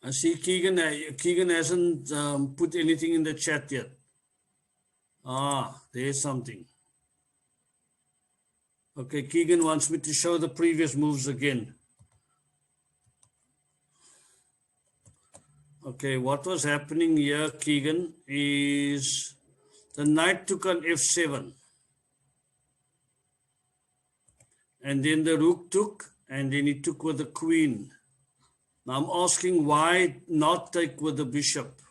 I see Keegan hasn't put anything in the chat yet. There's something. Okay, Keegan wants me to show the previous moves again. Okay, what was happening here, Keegan, is the knight took on f7. And then the rook took, and then he took with the queen. Now I'm asking why not take with the bishop?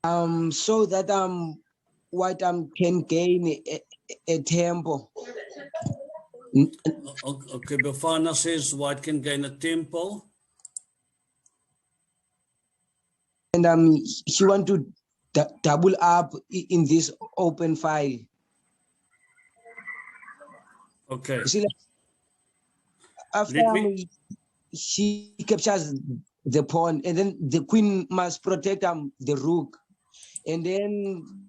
So that white can gain a tempo. Okay, Bafana says white can gain a tempo. And he want to double up in this open file. Okay. You see, like, after she captures the pawn, and then the queen must protect the rook, and then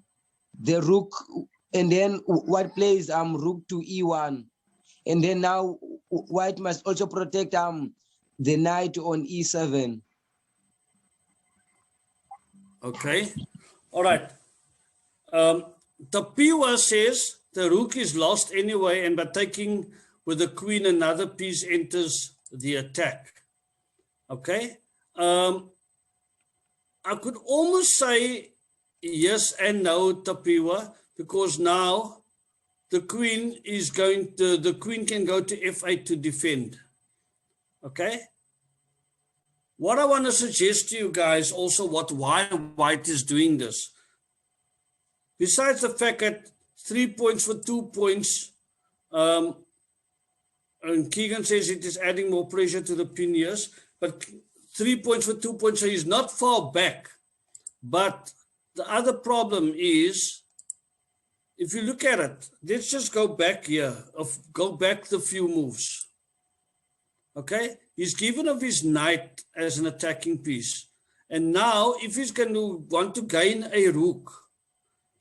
the rook, and then white plays rook to e1, and then now white must also protect the knight on e7. Okay. All right. Tapiwa says the rook is lost anyway, and by taking with the queen, another piece enters the attack. Okay. I could almost say yes and no, Tapiwa, because now the queen is going to, the queen can go to f8 to defend. Okay. What I want to suggest to you guys also why white is doing this. Besides the fact that 3 points for 2 points, and Keegan says it is adding more pressure to the pinions, but 3 points for 2 points, so he's not far back. But the other problem is, if you look at it, let's just go back here, go back the few moves. Okay, he's given of his knight as an attacking piece. And now, if he's going to want to gain a rook,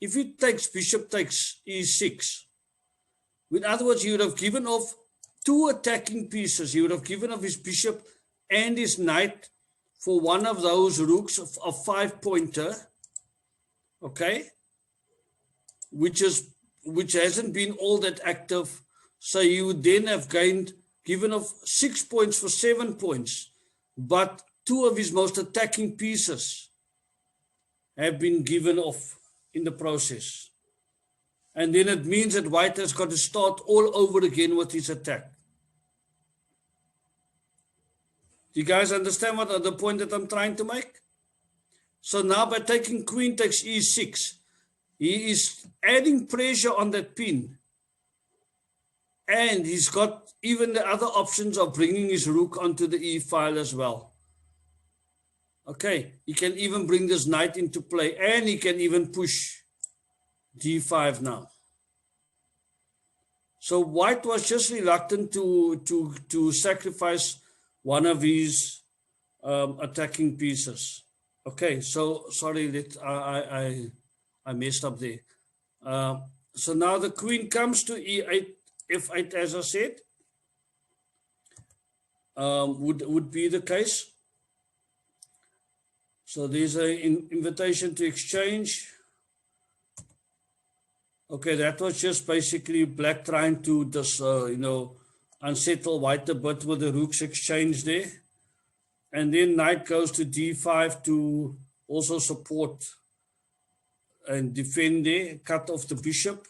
if he takes bishop takes e6, in other words, he would have given off 2 attacking pieces. He would have given off his bishop and his knight for one of those rooks of 5-pointer, okay, which hasn't been all that active. So he would then have given off 6 points for 7 points, but 2 of his most attacking pieces have been given off in the process. And then it means that white has got to start all over again with his attack. Do you guys understand what the point that I'm trying to make? So now by taking queen takes e6, he is adding pressure on that pin. And he's got even the other options of bringing his rook onto the e file as well. Okay, he can even bring this knight into play, and he can even push d5 now. So white was just reluctant to sacrifice one of his attacking pieces. Okay, so sorry that I messed up there. So now the queen comes to e8, f8, as I said, would be the case. So there's an invitation to exchange. Okay, that was just basically black trying to just, unsettle white a bit with the rook's exchange there. And then knight goes to d5 to also support and defend there, cut off the bishop.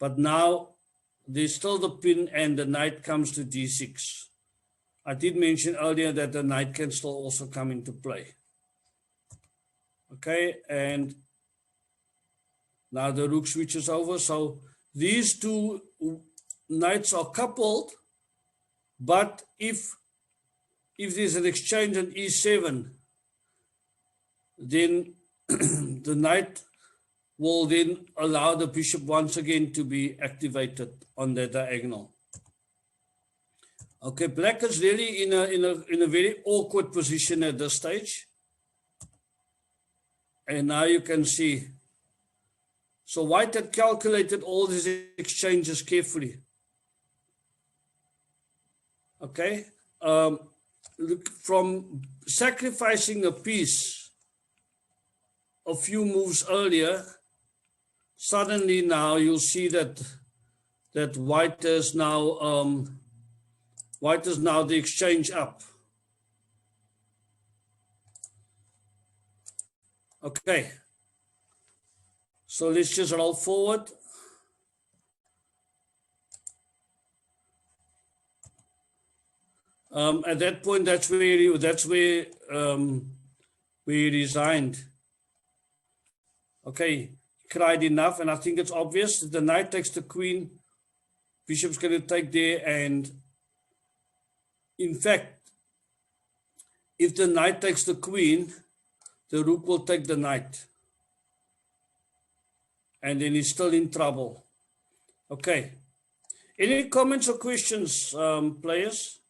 But now there's still the pin and the knight comes to d6. I did mention earlier that the knight can still also come into play. Okay, and now the rook switches over. So these 2 knights are coupled, but if there's an exchange on e7, then the knight will then allow the bishop once again to be activated on the diagonal. Okay, black is really in a very awkward position at this stage. And now you can see. So white had calculated all these exchanges carefully. Okay. Look, from sacrificing a piece a few moves earlier, suddenly now you'll see that white is now the exchange up. Okay, so let's just roll forward. At that point, that's where we resigned. Okay, cried enough, and I think it's obvious. The knight takes the queen, bishop's going to take there, and in fact, if the knight takes the queen, the rook will take the knight, and then he's still in trouble. Okay, any comments or questions, players?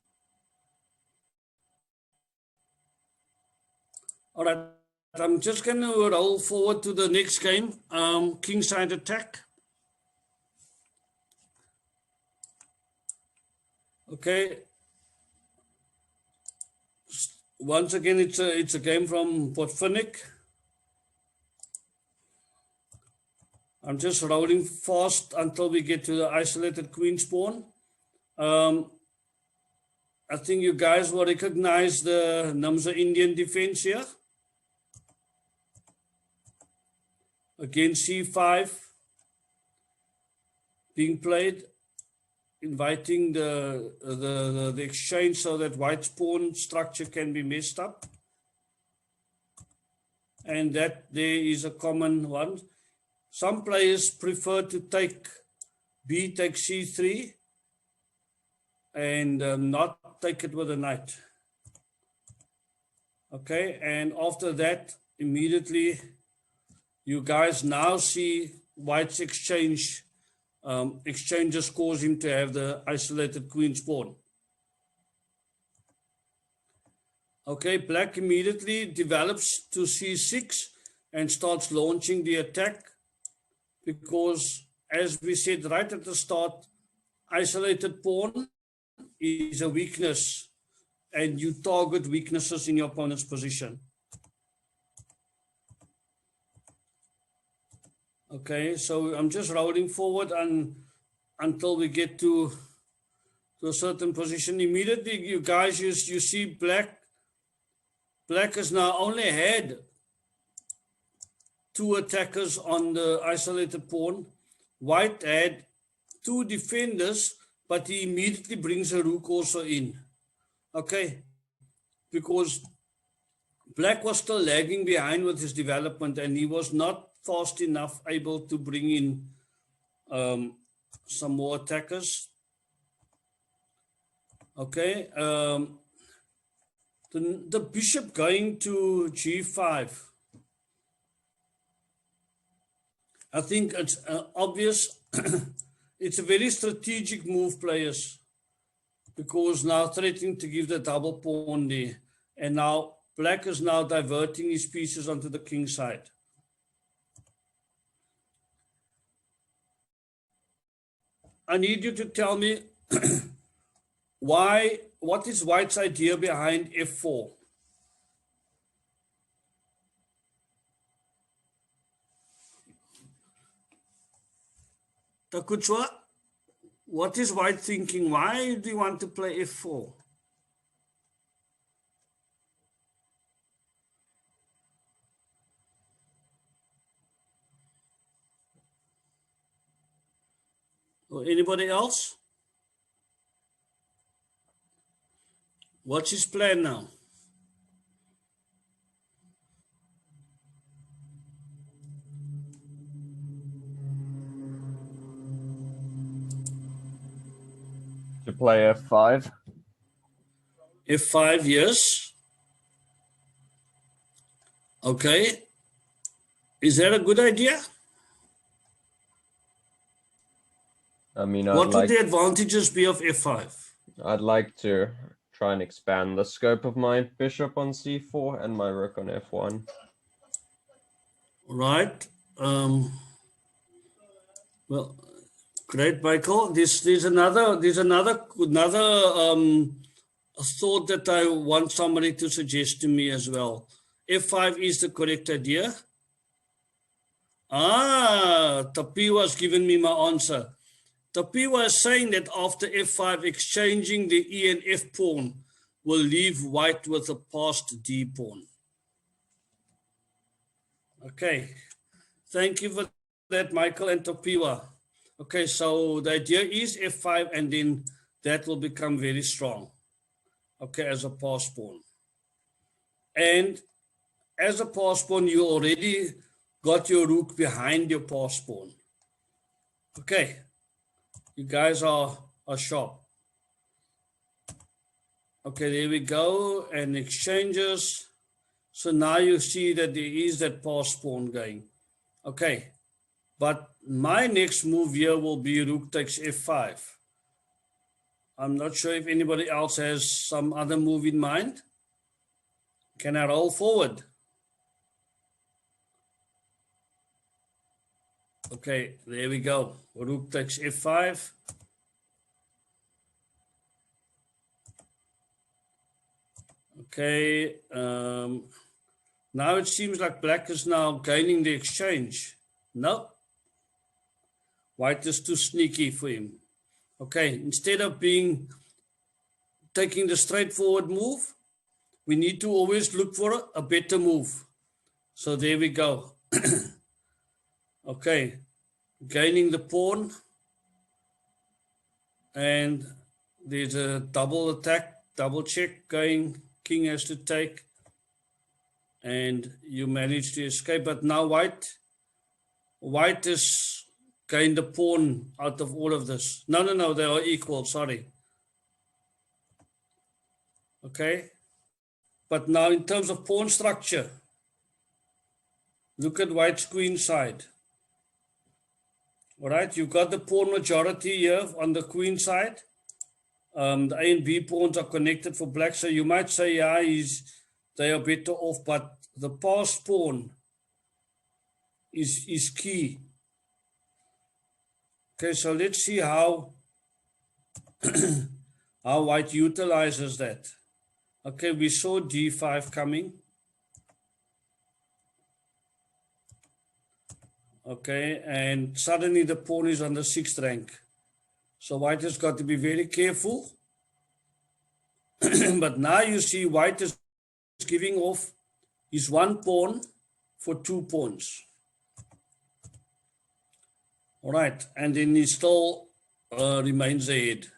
All right, I'm just going to roll forward to the next game, Kingside Attack. Okay. Once again, it's a game from Potfinnik. I'm just rolling fast until we get to the isolated queen's pawn. I think you guys will recognize the Namza Indian defense here. Again, C5 being played, inviting the exchange so that white's pawn structure can be messed up. And that there is a common one. Some players prefer to take B takes C3 and not take it with a knight. Okay, and after that, immediately, you guys now see white's exchanges cause him to have the isolated queen's pawn. Okay, black immediately develops to C6 and starts launching the attack because, as we said right at the start, isolated pawn is a weakness and you target weaknesses in your opponent's position. Okay, so I'm just rolling forward until we get to a certain position. Immediately, you guys, you see black has now only had 2 attackers on the isolated pawn. White had 2 defenders, but he immediately brings a rook also in. Okay, because black was still lagging behind with his development and he was not fast enough able to bring in some more attackers. Okay, the bishop going to G5. I think it's obvious. It's a very strategic move, players, because now threatening to give the double pawn there. And now black is now diverting his pieces onto the king side. I need you to tell me what is white's idea behind F4? Takuchwa, what is white thinking? Why do you want to play F4? Or anybody else? What's his plan now? To play F5. F5, yes. Okay. Is that a good idea? I mean, what would the advantages be of F5? I'd like to try and expand the scope of my bishop on C4 and my rook on F1. Right. Well, great, Michael. There's another thought that I want somebody to suggest to me as well. F5 is the correct idea. Tapiwa has given me my answer. Tapiwa is saying that after f5, exchanging the e and f pawn will leave white with a passed d pawn. Okay, thank you for that, Michael and Tapiwa. Okay, so the idea is f5, and then that will become very strong, okay, as a pass pawn. And as a pass pawn, you already got your rook behind your pass pawn. Okay, you guys are sharp. Okay, there we go, and exchanges. So now you see that there is that pass pawn going. Okay, but my next move here will be rook takes f5. I'm not sure if anybody else has some other move in mind. Can I roll forward? Okay, there we go. Rook takes f5. Okay, now it seems like black is now gaining the exchange. No, white is too sneaky for him. Okay, instead of taking the straightforward move, we need to always look for a better move. So there we go. Okay, gaining the pawn, and there's a double attack, double check going. King has to take, and you manage to escape. But now white is gained the pawn out of all of this. No, they are equal, sorry. Okay, but now in terms of pawn structure, look at white's queen side. All right, you've got the pawn majority here on the queen side. The A and B pawns are connected for black, so you might say, yeah, they are better off, but the pass pawn is key. Okay, so let's see how how white utilizes that. Okay, we saw d5 coming. Okay, and suddenly the pawn is on the 6th rank. So white has got to be very careful. But now you see white is giving off his one pawn for 2 pawns. All right, and then he still remains ahead.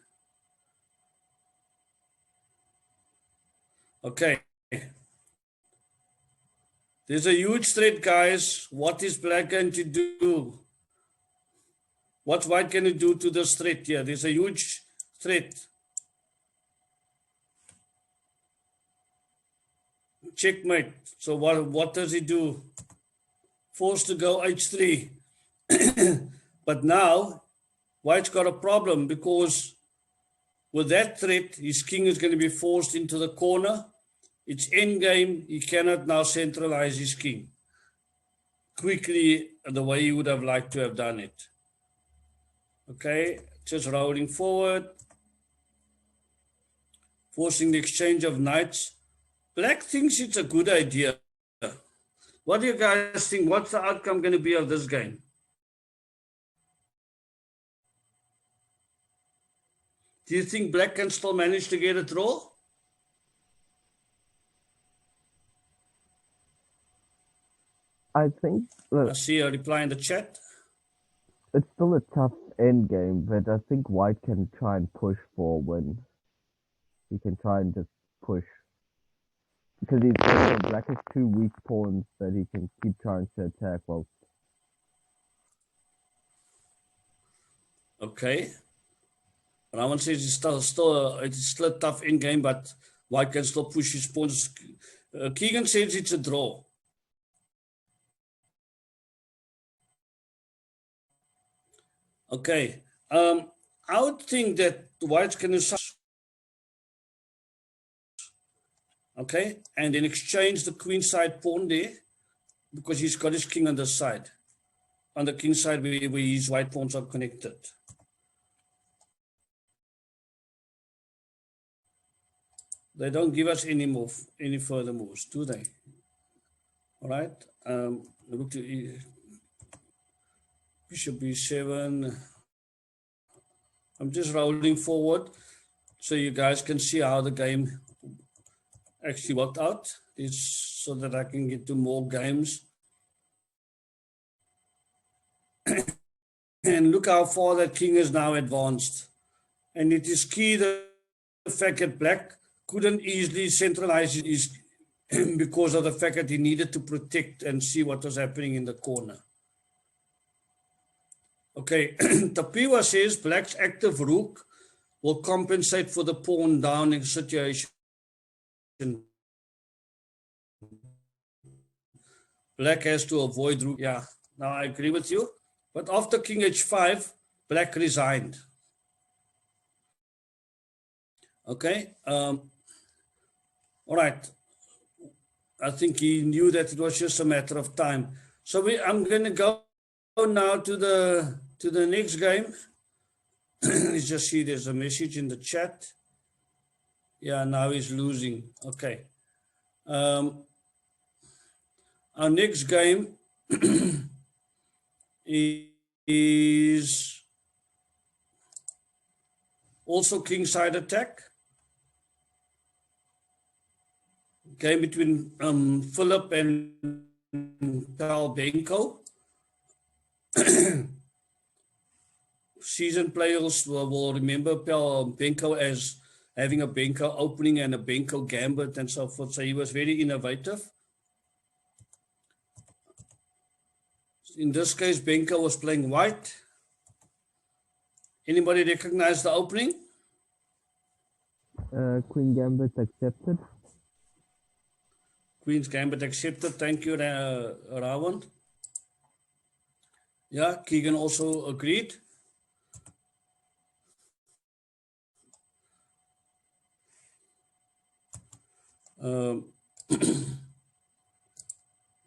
Okay. There's a huge threat, guys. What is black going to do? What's white going to do to this threat here? There's a huge threat. Checkmate. So what does he do? Forced to go h3. But now, white's got a problem, because with that threat, his king is going to be forced into the corner. It's endgame. He cannot now centralize his king quickly the way he would have liked to have done it. Okay, just rolling forward, forcing the exchange of knights. Black thinks it's a good idea. What do you guys think? What's the outcome going to be of this game? Do you think black can still manage to get a draw? I think I see a reply in the chat. it's still a tough end game, but I think white can try and push for a win. He can try and just push. Because black has 2 weak pawns that he can keep trying to attack. Well, okay. Raman says it's still a tough end game, but white can still push his pawns. Keegan says it's a draw. Okay. I would think that white's going to, okay, and then exchange the queenside pawn there, because he's got his king on the side, on the king side where his white pawns are connected. They don't give us any further moves, do they? All right. Bishop b7. I'm just rolling forward so you guys can see how the game actually worked out. It's so that I can get to more games. And look how far that king is now advanced. And it is key the fact that black couldn't easily centralize his because of the fact that he needed to protect and see what was happening in the corner. Okay, Tapiwa says black's active rook will compensate for the pawn down situation. Black has to avoid rook. Yeah, now I agree with you. But after king h5, black resigned. Okay, all right. I think he knew that it was just a matter of time. So I'm going to go now to the next game. Let's just see, there's a message in the chat. Yeah, now he's losing. Okay. Our next game is also Queenside Attack. Game between Philip and Pal Benko. Seasoned players will remember Pal Benko as having a Benko opening and a Benko gambit and so forth. So he was very innovative. In this case, Benko was playing white. Anybody recognize the opening? Queen Gambit accepted. Queen's Gambit accepted. Thank you, Rawan. Yeah, Keegan also agreed.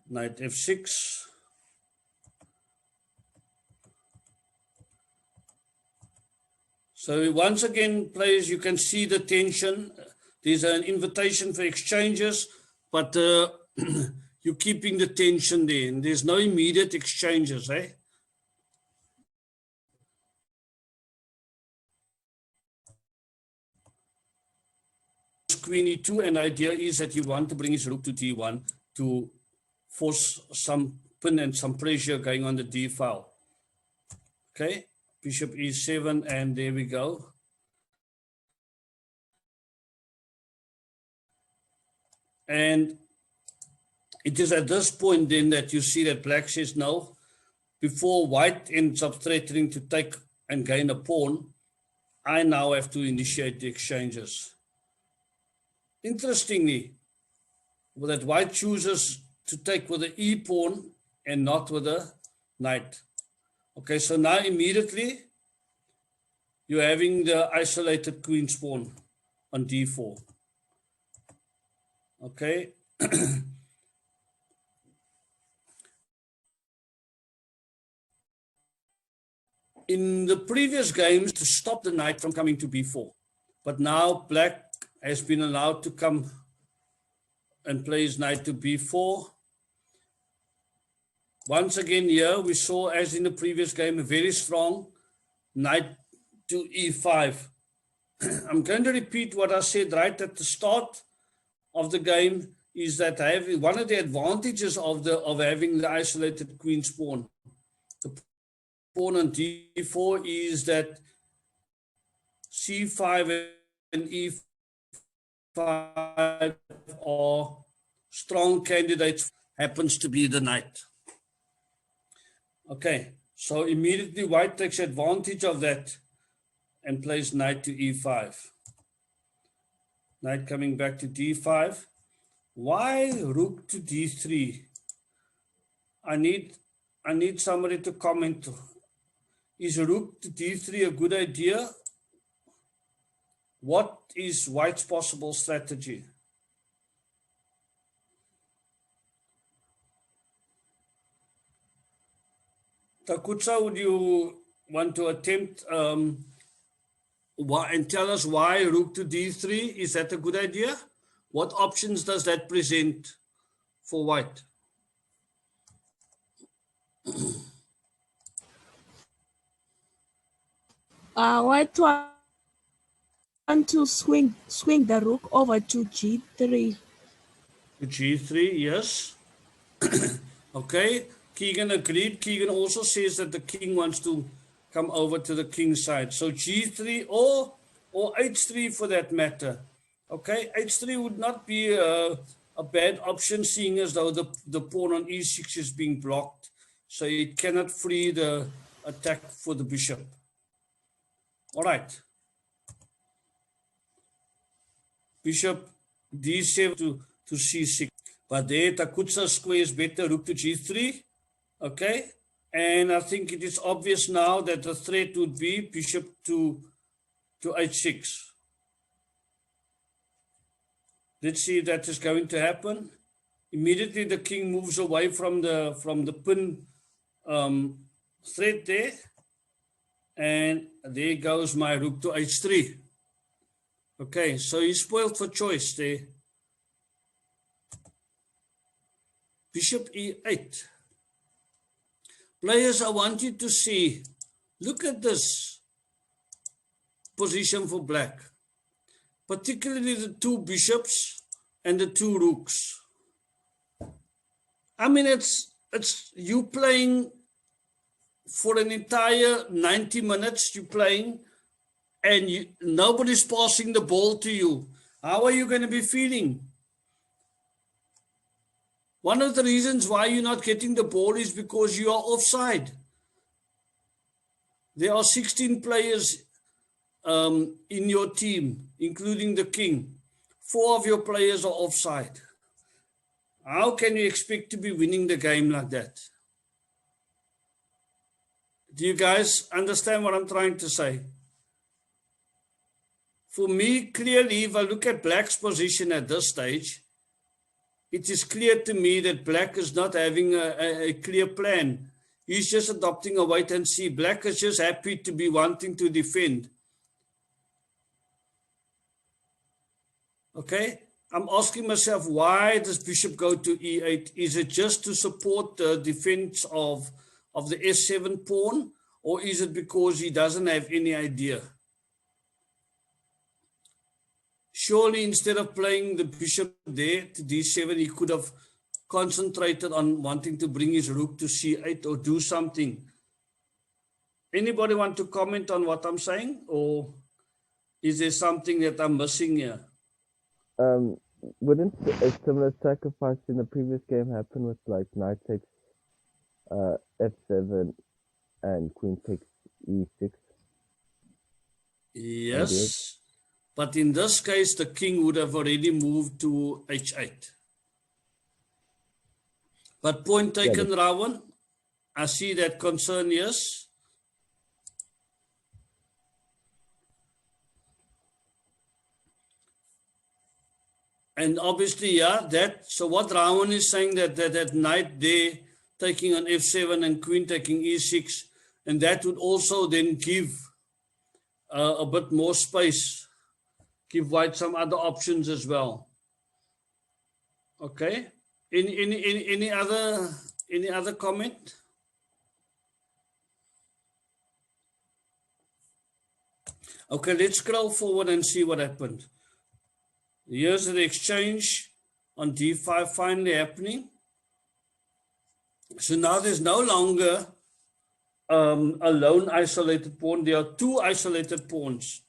Knight f6. So once again, players, you can see the tension. There's an invitation for exchanges, but you're keeping the tension there. And there's no immediate exchanges, eh? Queen e2, and the idea is that you want to bring his rook to d1 to force some pin and some pressure going on the d file. Okay, bishop e7, and there we go. And it is at this point then that you see that black says no. Before white ends up threatening to take and gain a pawn, I now have to initiate the exchanges. Interestingly, that white chooses to take with the e pawn and not with the knight. Okay, so now immediately you're having the isolated queen's pawn on d4. Okay. In the previous games, to stop the knight from coming to b4, but now black has been allowed to come and play his knight to b4. Once again here, we saw, as in the previous game, a very strong knight to e5. I'm going to repeat what I said right at the start of the game, is that one of the advantages of having the isolated queen's pawn, the pawn on d4, is that c5 and e5 are strong candidates, happens to be the knight. Okay, so immediately white takes advantage of that and plays knight to e5. Knight coming back to d5. Why rook to d3? I need somebody to comment. Is rook to d3 a good idea? What is white's possible strategy? Takutsa, would you want to attempt and tell us why rook to d3? Is that a good idea? What options does that present for white? White want to swing the rook over to g3. To g3, yes. Okay, Keegan agreed. Keegan also says that the king wants to come over to the king's side. So g3 or h3 for that matter. Okay, h3 would not be a bad option, seeing as though the pawn on e6 is being blocked. So it cannot free the attack for the bishop. All right. Bishop d7 to c6. But there, Takutsa squares better, rook to g3. Okay. And I think it is obvious now that the threat would be bishop to h6. Let's see if that is going to happen. Immediately the king moves away from the pin threat there. And there goes my rook to h3. Okay, so he's spoiled for choice there. Bishop e8. Players, I want you to see, look at this position for black, particularly the two bishops and the two rooks. I mean, it's you playing for an entire 90 minutes, you're playing, and nobody's passing the ball to you. How are you going to be feeling? One of the reasons why you're not getting the ball is because you are offside. There are 16 players in your team, including the king. 4 of your players are offside. How can you expect to be winning the game like that? Do you guys understand what I'm trying to say? For me, clearly, if I look at black's position at this stage, it is clear to me that black is not having a clear plan. He's just adopting a wait and see. Black is just happy to be wanting to defend. Okay? I'm asking myself, why does bishop go to e8? Is it just to support the defense of the s7 pawn? Or is it because he doesn't have any idea? Surely, instead of playing the bishop there to d7, he could have concentrated on wanting to bring his rook to c8 or do something. Anybody want to comment on what I'm saying? Or is there something that I'm missing here? Wouldn't a similar sacrifice in the previous game happen with like knight takes f7 and queen takes e6? Yes. Ideas? But in this case, the king would have already moved to h8. But point taken, yeah, Rawan. I see that concern, yes. And obviously, yeah, so what Rawan is saying that knight there taking on f7 and queen taking e6, and that would also then give a bit more space. Give white some other options as well. Okay. Any other comment? Okay, let's scroll forward and see what happened. Here's the exchange on d5 finally happening. So now there's no longer a lone isolated pawn. There are 2 isolated pawns.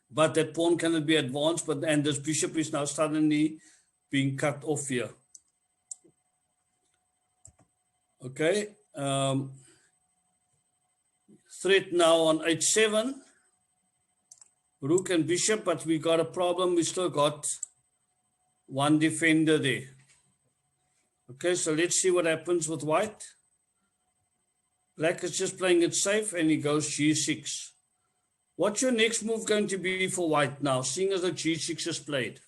But that pawn cannot be advanced, and this bishop is now suddenly being cut off here. Okay. Threat now on h7. Rook and bishop, but we got a problem. We still got one defender there. Okay, so let's see what happens with white. Black is just playing it safe, and he goes g6. What's your next move going to be for white now, seeing as the g6 is played?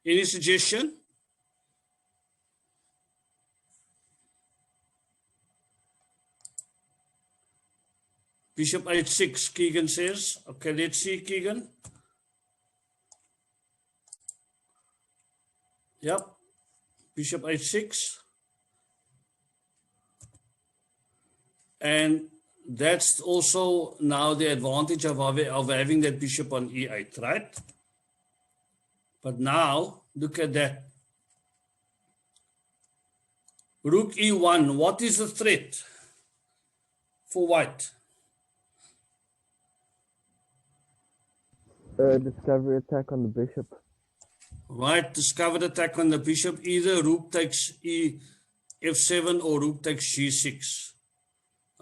Any suggestion? Bishop h6, Keegan says. Okay, let's see, Keegan. Yep. Bishop h6. And that's also now the advantage of having that bishop on e8, right? But now, look at that. Rook e1, what is the threat for white? Discovery attack on the bishop. Right, discovered attack on the bishop. Either rook takes f7 or rook takes g6.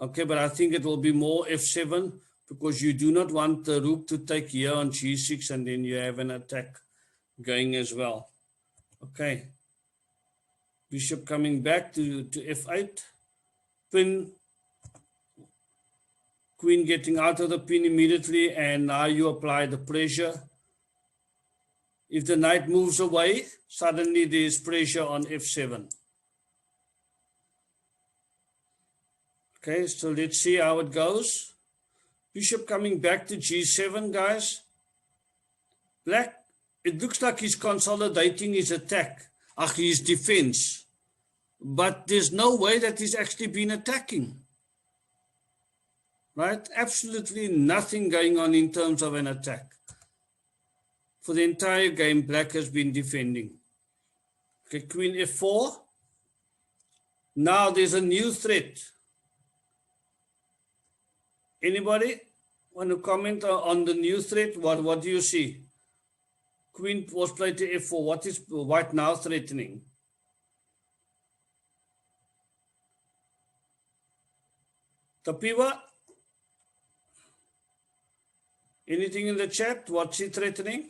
Okay, but I think it will be more f7 because you do not want the rook to take here on g6 and then you have an attack going as well. Okay. Bishop coming back to f8. Pin. Queen getting out of the pin immediately, and now you apply the pressure. If the knight moves away, suddenly there is pressure on f7. Okay, so let's see how it goes. Bishop coming back to g7, guys. Black, it looks like he's consolidating his attack, his defense. But there's no way that he's actually been attacking. Right? Absolutely nothing going on in terms of an attack. For the entire game, black has been defending. Okay, queen f4. Now there's a new threat. Anybody want to comment on the new threat? What do you see? Queen was played to f4. What is white now threatening? Tapiwa? Anything in the chat? What's he threatening?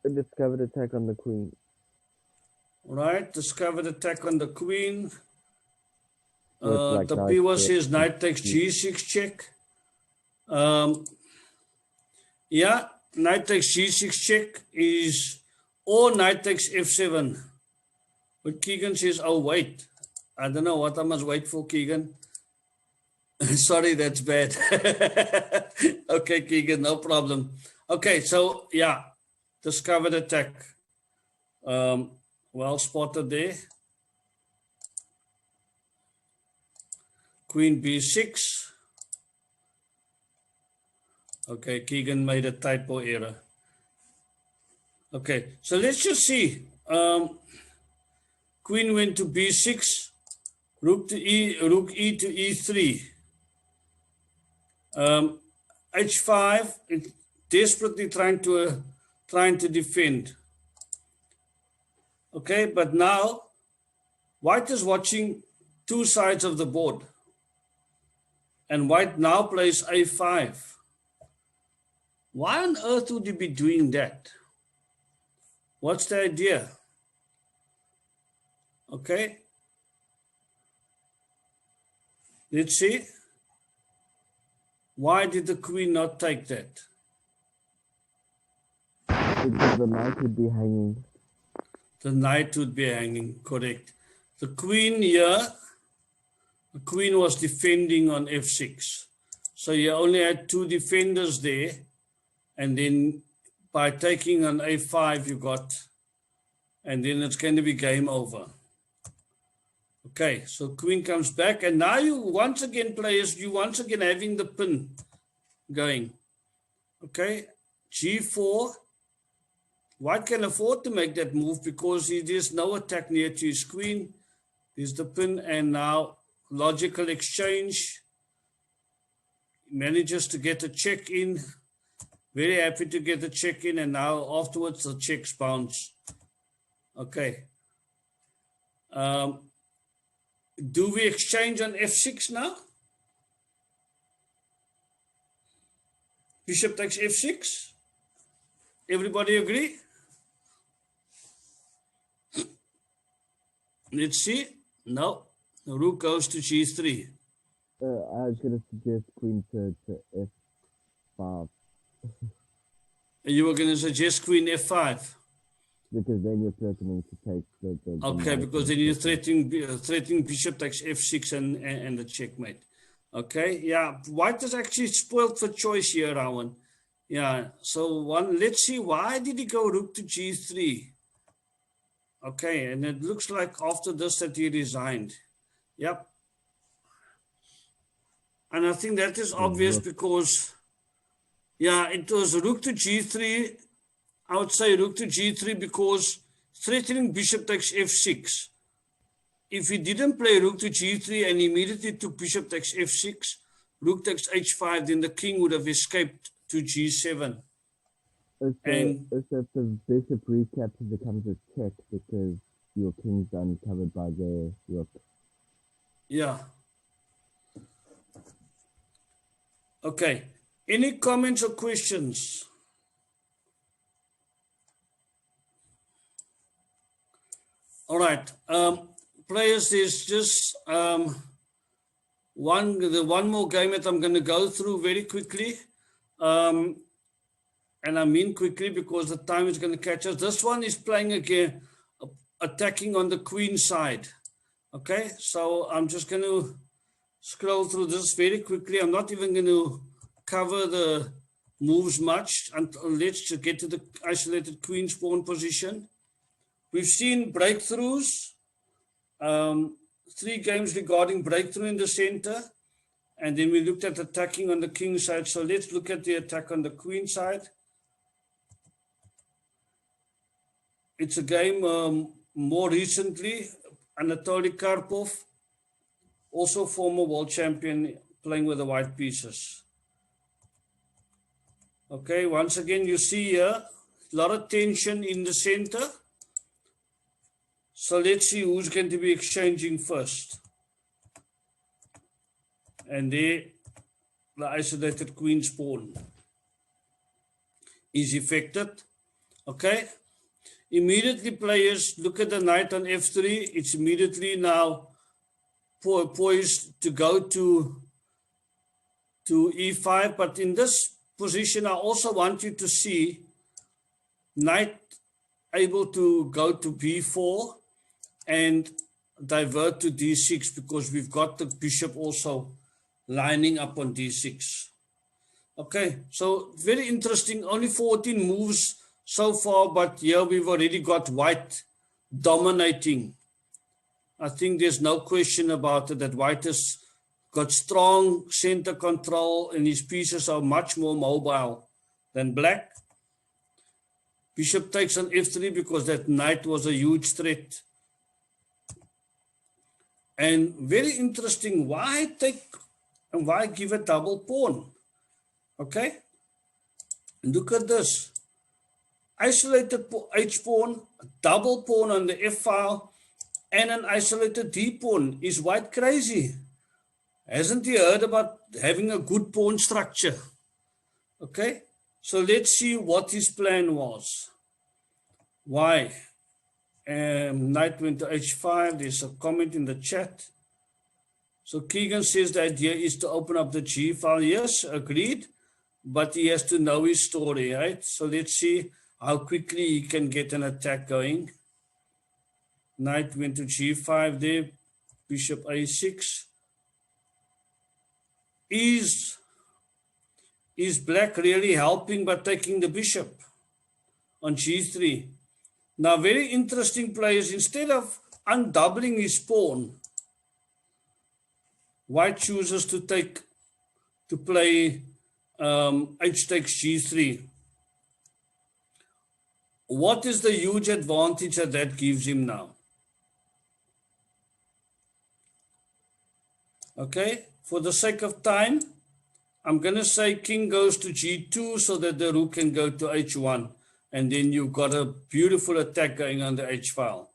A discovered attack on the queen. Right, discovered attack on the queen. Like Tapiwa says knight takes g6 check. Yeah, knight takes g6 check is, or knight takes f7. But Keegan says, oh wait, I don't know what I must wait for, Keegan. Sorry, that's bad. Okay, Keegan, no problem. Okay, so yeah, discovered attack. Well spotted there. Queen b6. Okay, Keegan made a typo error. Okay, so let's just see. Queen went to b6, rook e to e3. H5, it's desperately trying to defend. Okay, but now white is watching two sides of the board. And white now plays a5. Why on earth would you be doing that? What's the idea? Okay. Let's see. Why did the queen not take that? Because the knight would be hanging. The knight would be hanging, correct. The queen here, the queen was defending on f6. So you only had two defenders there. And then by taking on a5, you got, and then it's going to be game over. Okay, so queen comes back, and now you once again, players, you once again having the pin going. Okay, g4. White can afford to make that move because there's no attack near to his queen. There's the pin, and now logical exchange. Manages to get a check in. Very happy to get the check in, and now afterwards the checks bounce. Okay. Do we exchange on f6 now? Bishop takes f6. Everybody agree? Let's see. No. The rook goes to g3. I was going to suggest queen to f5. You were going to suggest queen f5. Because then you're threatening to take the okay, because then you're threatening bishop takes f6 and the checkmate. Okay, yeah, white is actually spoiled for choice here, Rowan. Yeah, so let's see, why did he go rook to g3? Okay, and it looks like after this that he resigned. Yep. And I think that is obvious because, yeah, it was rook to g3. I would say rook to g3 because threatening bishop takes f6. If he didn't play rook to g3 and immediately took bishop takes f6, rook takes h5, then the king would have escaped to g7. If the bishop recaptures, becomes a check because your king's uncovered by the rook. Yeah. Okay. Any comments or questions? All right. Players, there's just one more game that I'm going to go through very quickly. And I mean quickly because the time is going to catch us. This one is playing again, attacking on the queen side. Okay, so I'm just going to scroll through this very quickly. I'm not even going to cover the moves much until let's just get to the isolated queen's pawn position. We've seen breakthroughs, 3 games regarding breakthrough in the center, and then we looked at attacking on the king side. So let's look at the attack on the queen side. It's a game more recently, Anatoly Karpov, also former world champion, playing with the white pieces. Okay, once again, you see here, a lot of tension in the center. So let's see who's going to be exchanging first. And there, the isolated queen's pawn is effected. Okay. Immediately players look at the knight on f3. It's immediately now poised to go to e5. But in this position, I also want you to see knight able to go to b4 and divert to d6 because we've got the bishop also lining up on d6. Okay, so very interesting. Only 14 moves so far, but here we've already got white dominating. I think there's no question about it that white has got strong center control and his pieces are much more mobile than black. Bishop takes on f3 because that knight was a huge threat. And very interesting, why take and why give a double pawn? Okay, look at this. Isolated h-pawn, a double pawn on the f-file, and an isolated d-pawn. Is white crazy? Hasn't he heard about having a good pawn structure? Okay, so let's see what his plan was. Why? Knight went to h5. There's a comment in the chat. So Keegan says the idea is to open up the G file. Yes, agreed. But he has to know his story, right? So let's see how quickly he can get an attack going. Knight went to G5 there. Bishop A6. Is black really helping by taking the bishop on G3? Now, very interesting players, instead of undoubling his pawn, white chooses to play h takes G3. What is the huge advantage that gives him now? Okay, for the sake of time, I'm going to say king goes to G2 so that the rook can go to H1. And then you've got a beautiful attack going on the H file.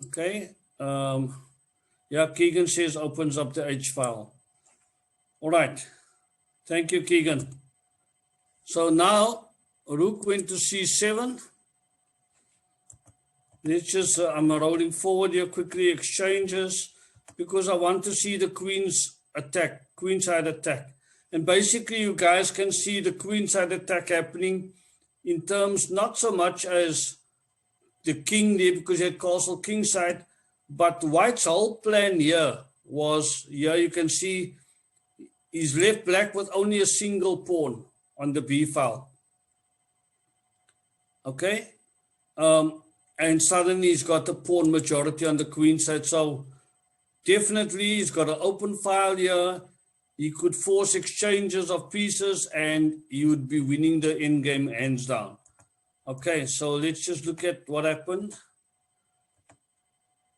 Okay. Yeah, Keegan says opens up the H file. All right. Thank you, Keegan. So now rook went to C7. Let's just, I'm rolling forward here quickly, exchanges, because I want to see the queen's attack, queenside attack. And basically, you guys can see the queenside attack happening in terms not so much as the king there, because he had castle kingside, but white's whole plan here was, here you can see he's left black with only a single pawn on the b file. Okay, and suddenly he's got a pawn majority on the queen side. So definitely he's got an open file here. He could force exchanges of pieces and he would be winning the endgame hands down. Okay, so let's just look at what happened.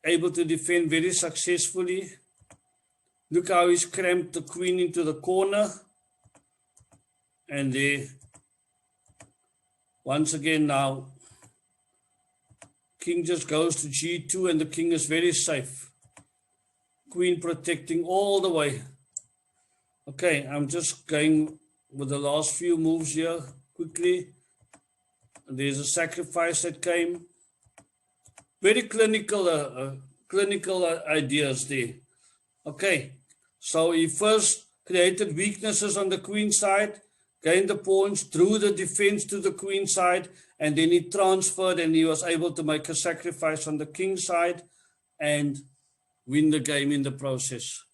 Able to defend very successfully. Look how he's cramped the queen into the corner. And there, once again now, king just goes to g2 and the king is very safe. Queen protecting all the way. Okay, I'm just going with the last few moves here quickly. There's a sacrifice that came. Very clinical ideas there. Okay, so he first created weaknesses on the queen side, gained the pawns, drew the defense to the queen side, and then he transferred and he was able to make a sacrifice on the king side and win the game in the process.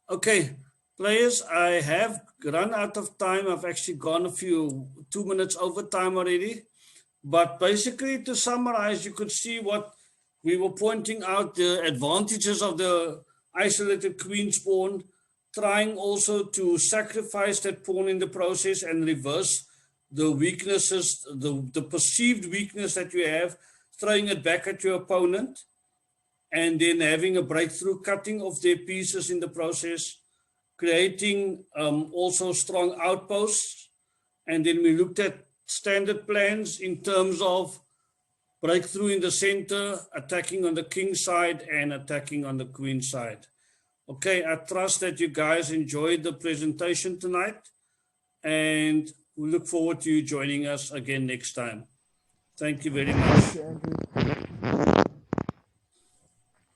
Okay, players, I have run out of time. I've actually gone 2 minutes over time already. But basically, to summarize, you could see what we were pointing out, the advantages of the isolated queen's pawn, trying also to sacrifice that pawn in the process and reverse the weaknesses, the perceived weakness that you have, throwing it back at your opponent, and then having a breakthrough, cutting off their pieces in the process, creating also strong outposts. And then we looked at standard plans in terms of breakthrough in the center, attacking on the king side and attacking on the queen side. Okay, I trust that you guys enjoyed the presentation tonight, and we look forward to you joining us again next time. Thank you very much.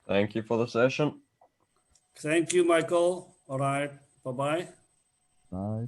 Thank you for the session. Thank you, Michael. All right, bye-bye. Bye.